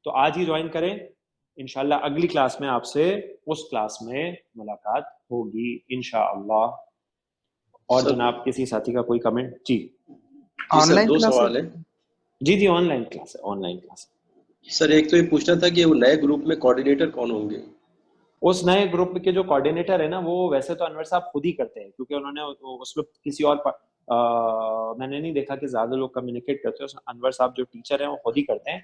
تو آج ہی جوائن کریں، انشاءاللہ اگلی کلاس میں آپ سے اس کلاس میں ملاقات ہوگی انشاءاللہ. اور جناب کسی ساتھی کا کوئی کمنٹ؟ جی آن لائن 2 سوال ہیں. جی آن لائن کلاس ہے، آن لائن کلاس. سر ایک تو یہ پوچھنا تھا کہ وہ نئے گروپ میں کوآرڈینیٹر کون ہوں گے؟ اس نئے گروپ کے جو کوآرڈینیٹر ہے نا، وہ ویسے تو انور صاحب خود ہی کرتے ہیں، کیونکہ انہوں نے اس وقت کسی اور میں نے نہیں دیکھا کہ زیادہ لوگ کمیونیکیٹ کرتے ہیں. انور صاحب جو ٹیچر ہیں وہ خود ہی کرتے ہیں.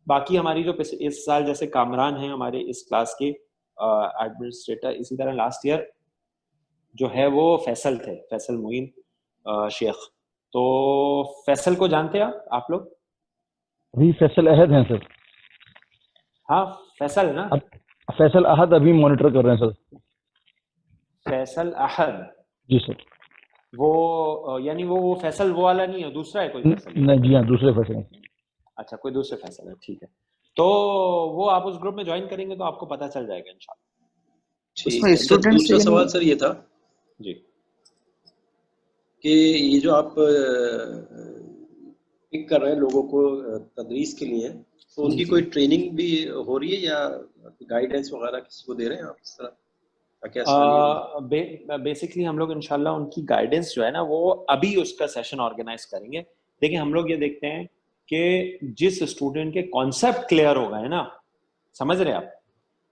باقی ہماری جو اس سال جیسے کامران ہیں ہمارے اس کلاس کے ایڈمنسٹریٹر، اسی طرح لاسٹ ایئر جو ہے وہ فیصل تھے، فیصل معین شیخ. تو فیصل کو جانتے ہیں آپ لوگ؟ ابھی فیصل احد ہیں سر. ہاں فیصل نا، فیصل احد ابھی مانیٹر کر رہے ہیں سر. فیصل احد، جی سر. وہ یعنی وہ فیصل وہ والا نہیں ہے، دوسرا ہے کوئی فیصل؟ نہیں جی ہاں، دوسرے فیصل ہیں. اچھا کوئی دوسرے فیصل ہے، ٹھیک ہے. تو وہ آپ اس گروپ میں جوائن کریں گے تو آپ کو پتہ چل جائے گا انشاءاللہ. ٹھیک ہے. دوسرا سوال سر یہ تھا جی کہ یہ جو آپ پک کر رہے ہیں لوگوں کو تدریس کے لیے، تو ان کی کوئی ٹریننگ بھی ہو رہی ہے یا گائیڈنس وغیرہ کسی کو دے رہے ہیں آپ اس طرح تاکہ آسانی ہو؟ بیسکلی ہم لوگ انشاءاللہ ان کی گائیڈنس جو ہے نا وہ ابھی اس کا سیشن آرگنائز کریں گے. دیکھیں ہم لوگ یہ دیکھتے ہیں کہ جس اسٹوڈنٹ کے کانسیپٹ کلیئر ہو گئے نا، سمجھ رہے آپ،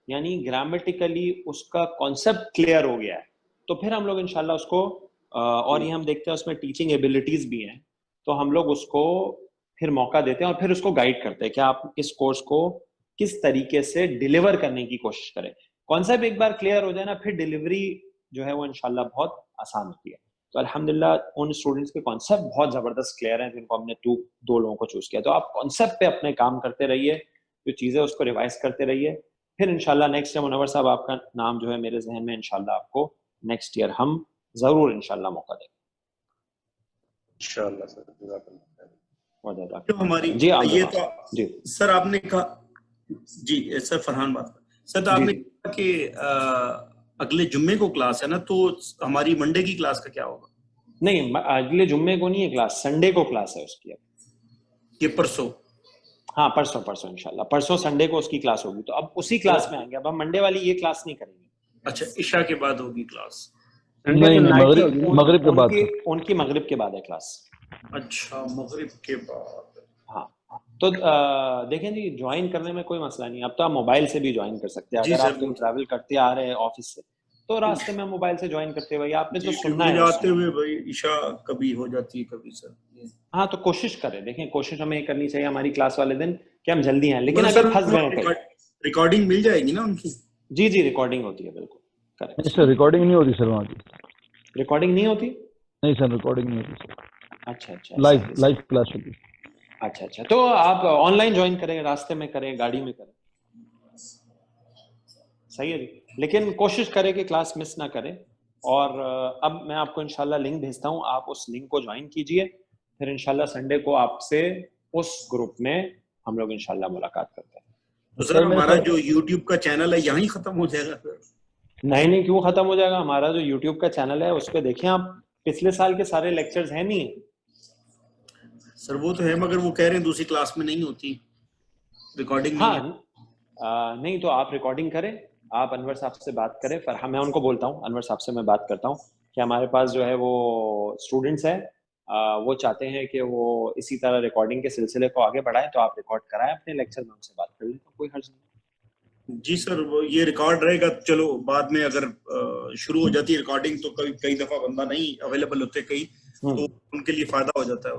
یعنی گرامیٹیکلی اس کا کانسیپٹ کلیئر ہو گیا ہے، تو پھر ہم لوگ انشاءاللہ اس کو اور یہ ہم دیکھتے ہیں اس میں ٹیچنگ ایبلٹیز بھی ہیں، تو ہم لوگ اس کو پھر موقع دیتے ہیں اور پھر اس کو گائیڈ کرتے ہیں کہ آپ اس کورس کو کس طریقے سے ڈیلیور کرنے کی کوشش کریں. کانسیپٹ ایک بار کلیئر ہو جائے نا، پھر ڈیلیوری جو ہے وہ انشاءاللہ بہت آسان ہوتی ہے. تو الحمدللہ ان اسٹوڈنٹس کے کانسیپٹ بہت زبردست کلیئر ہیں جن کو ہم نے 2 لوگوں کو چوز کیا. تو آپ کانسیپٹ پہ اپنے کام کرتے رہیے، جو چیزیں اس کو ریوائز کرتے رہیے. پھر انشاءاللہ نیکسٹ ٹائم منور صاحب آپ کا نام جو ہے میرے ذہن میں انشاءاللہ آپ کو نیکسٹ ایئر ہم ضرور انشاءاللہ موقع دیں گے انشاءاللہ سر. جزاک اللہ. جو ہماری جی یہ تو جی سر آپ نے کہا، جی سر فرحان بات سر آپ نے کہا کہ اگلے جمعے کو کلاس ہے نا، تو ہماری منڈے کی کلاس کا کیا ہوگا؟ نہیں، اگلے جمعے کو نہیں ہے کلاس، سنڈے کو کلاس ہے اس کی. یہ پرسوں؟ ہاں پرسوں انشاءاللہ، پرسوں سنڈے کو اس کی کلاس ہوگی. تو اب اسی کلاس میں آئیں گے. اب ہم منڈے والی یہ کلاس نہیں کریں گے. اچھا، عشاء کے بعد ہوگی کلاس؟ سنڈے تو نائٹ میں ہوگی. مغرب کے بعد. ان کی مغرب کے بعد ہے کلاس. اچھا، مغرب کے بعد. ہاں تو دیکھیں جی، جوائن کرنے میں کوئی مسئلہ نہیں. اب تو آپ موبائل سے بھی جوائن کر سکتے ہیں. اگر آپ کہیں ٹریول کرتے آ رہے ہیں آفس سے تو راستے میں موبائل سے جوائن کرتے ہوئے آپ نے تو سننا ہے جاتے ہوئے بھائی عشاء کبھی ہو جاتی ہے کبھی سر. ہاں تو کوشش کریں. دیکھیں کوشش ہمیں کرنی چاہیے ہماری کلاس والے دن کہ ہم جلدی ہیں، لیکن اگر پھنس گئے ریکارڈنگ مل جائے گی نا ان کی؟ جی ریکارڈنگ ہوتی ہے بالکل کریکٹ. سر ریکارڈنگ نہیں ہوتی سر وہاں کی؟ ریکارڈنگ نہیں ہوتی؟ نہیں سر ریکارڈنگ نہیں ہوتی سر. اچھا لائیو کلاس ہوتی. اچھا تو آپ آن لائن جوائن کریں، راستے میں کریں، گاڑی میں کریں، صحیح ہے جی. لیکن کوشش کریں کہ کلاس مس نہ کریں. اور اب میں آپ کو انشاءاللہ لنک بھیجتا ہوں، آپ اس لنک کو جوائن کیجئے. پھر انشاءاللہ سنڈے کو آپ سے اس گروپ میں ہم لوگ انشاءاللہ ملاقات کرتے ہیں. تو سر ہمارا جو یوٹیوب کا چینل ہے یہیں ختم ہو جائے گا پھر؟ نہیں کیوں ختم ہو جائے گا. ہمارا جو یوٹیوب کا چینل ہے اس پہ دیکھیں آپ، پچھلے سال کے سارے لیکچرز ہیں نہیں. سر وہ تو ہے، مگر وہ کہہ رہے ہیں دوسری کلاس میں نہیں ہوتی ریکارڈنگ. ہاں نہیں تو آپ ریکارڈنگ کریں، آپ انور صاحب سے بات کریں. میں ان کو بولتا ہوں، انور صاحب سے میں بات کرتا ہوں کہ ہمارے پاس جو ہے وہ اسٹوڈنٹس ہیں، وہ چاہتے ہیں کہ وہ اسی طرح ریکارڈنگ کے سلسلے کو آگے بڑھائیں، تو آپ ریکارڈ کرائیں اپنے لیکچر میں، ان سے بات کر لیں تو کوئی حرج نہیں. جی سر، وہ یہ ریکارڈ رہے گا. چلو بعد میں اگر شروع ہو جاتی ہے ریکارڈنگ تو کئی دفعہ بندہ نہیں اویلیبل ہوتے کئی، تو ان کے لیے فائدہ ہو جاتا ہے.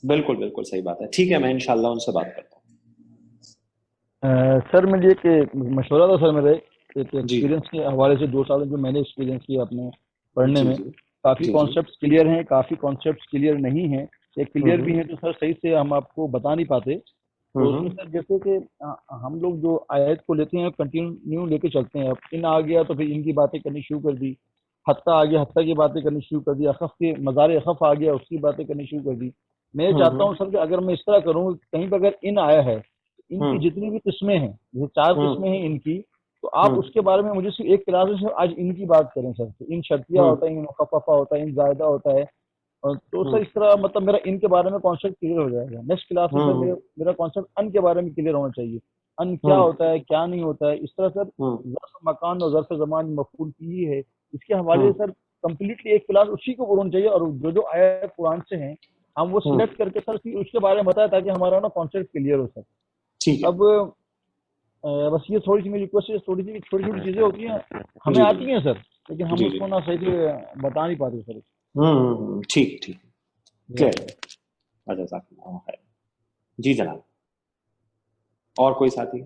بالکل صحیح بات ہے. ٹھیک ہے، میں انشاءاللہ ان سے بات کرتا ہوں. سر مجھے ایک مشورہ تھا سر، میرے ایک جی ایکسپیرینس کے حوالے سے 2 سال جو میں نے ایکسپیرینس کیا اپنے پڑھنے میں، جی کافی جی کانسیپٹس کلیئر ہیں، کافی کانسیپٹس کلیئر نہیں ہیں. ایک کلیئر بھی ہیں تو سر صحیح سے ہم آپ کو بتا نہیں پاتے. تو اس میں سر جیسے کہ ہم لوگ جو آیت کو لیتے ہیں کنٹینیو لے کے چلتے ہیں. اب ان آ گیا تو پھر ان کی باتیں کرنی شروع کر دی، حتیٰ آ گیا حتیٰ کی باتیں کرنی شروع کر دی، اخف کے مزار اخف آ گیا اس کی باتیں کرنی شروع کر دی. میں یہ چاہتا ہوں سر کہ اگر میں اس طرح کروں، کہیں پہ اگر ان آیا ہے، ان کی جتنی بھی قسمیں ہیں، جیسے 4 قسمیں ہیں ان کی، تو آپ اس کے بارے میں مجھے صرف ایک کلاس میں آج ان کی بات کریں سر. ان شرطیہ ہوتا ہے، ان مخففہ ہوتا ہے، ان زائدہ ہوتا ہے. تو سر اس طرح مطلب میرا ان کے بارے میں کانسیپٹ کلیئر ہو جائے گا. نیکسٹ کلاس میں سر میرا کانسیپٹ ان کے بارے میں کلیئر ہونا چاہیے. ان کیا ہوتا ہے، کیا نہیں ہوتا ہے. اس طرح سر ظرف مکان اور ظرف زمان مفعول کی ہی ہے، اس کے حوالے سے سر کمپلیٹلی ایک کلاس اسی کو ہونا چاہیے. اور جو آیا قرآن سے ہیں ہم وہ سلیکٹ کر کے سر اس کے بارے میں بتایا تاکہ ہمارا نا کانسیپٹ کلیئر ہو سر. اب بس یہ تھوڑی سی میری ریکویسٹ ہے، چھوٹی چھوٹی چیزیں ہوتی ہیں ہمیں آتی ہیں سر، لیکن ہم اس کو نہ صحیح سے بتا نہیں پاتے سر. ٹھیک جی جناب. اور کوئی ساتھی؟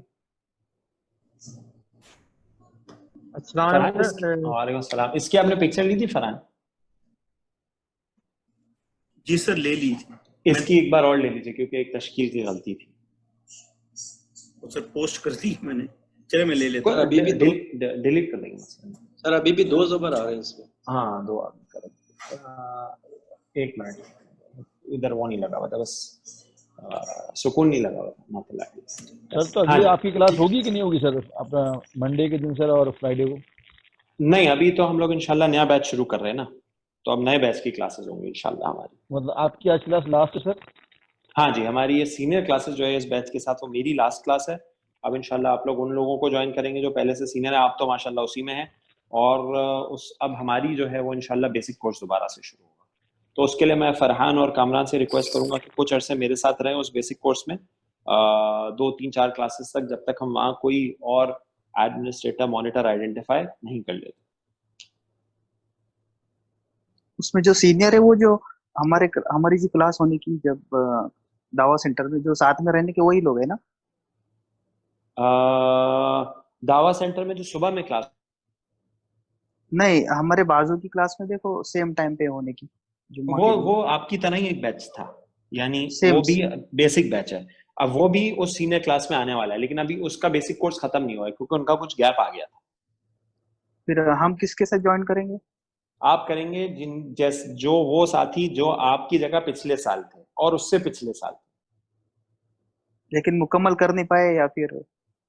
السلام علیکم. وعلیکم السلام. اس کی آپ نے پکچر لی تھی فرحان؟ جی سر لے لی تھی. اس کی ایک بار اور لے لیجیے کیونکہ ایک تشکیل کی غلطی تھی. سر پوسٹ کر دی میں نے، چلے میں لے لیتا ہوں. ابھی بھی ڈیلیٹ کر دیں گے سر، ابھی بھی 2 زبر آ رہے ہیں اس میں. ہاں 2 آدمی کر. 1 منٹ، ادھر وہ نہیں لگا ہوا تھا، بس سکون نہیں لگا ہوا تھا. سر تو ابھی آپ کی کلاس ہوگی کہ نہیں ہوگی سر اپنا منڈے کے دن سر اور فرائیڈے کو؟ نہیں، ابھی تو ہم لوگ انشاءاللہ نیا بیچ شروع کر رہے ہیں نا، تو اب نئے بیچ کی کلاسز ہوں گی انشاءاللہ ہماری. مطلب آپ کی آج کلاس لاسٹ ہے سر؟ ہاں جی، ہماری یہ سینئر کلاسز جو ہے اس بیچ کے ساتھ وہ میری لاسٹ کلاس ہے. اب انشاءاللہ آپ لوگ ان لوگوں کو جوائن کریں گے جو پہلے سے سینئر ہیں. آپ تو ماشاءاللہ اسی میں ہیں. اور اب ہماری جو ہے وہ انشاءاللہ بیسک کورس دوبارہ سے شروع ہوگا. تو اس کے لیے میں فرحان اور کامران سے ریکویسٹ کروں گا کہ کچھ عرصے میرے ساتھ رہیں اس بیسک کورس میں، 2 3 4 کلاسز تک، جب تک ہم وہاں کوئی اور ایڈمنسٹریٹر مانیٹر آئیڈینٹیفائی نہیں کر لیتے. اس میں جو سینئر ہے وہ جو ہماری جو کلاس ہونے کی جب دعوی سینٹر میں جو ساتھ میں رہنے کے وہی لوگ ہیں نا؟ دعوی سینٹر میں جو صبح میں کلاس نہیں، ہمارے بازو کی کلاس میں دیکھو سیم ٹائم پہ ہونے کی، وہ آپ کی طرح ہی ایک بیچ تھا، یعنی وہ بھی بیسک بیچ ہے. اب وہ بھی اس سینئر کلاس میں آنے والا ہے، لیکن ابھی اس کا بیسک کورس ختم نہیں ہوا ہے کیونکہ ان کا کچھ گیپ آ گیا تھا. پھر ہم کس کے ساتھ جوائن کریں گے؟ آپ کریں گے جو وہ ساتھی جو آپ کی جگہ پچھلے سال تھے اور اس سے پچھلے سال تھے. لیکن مکمل کر نہیں پائے یا پھر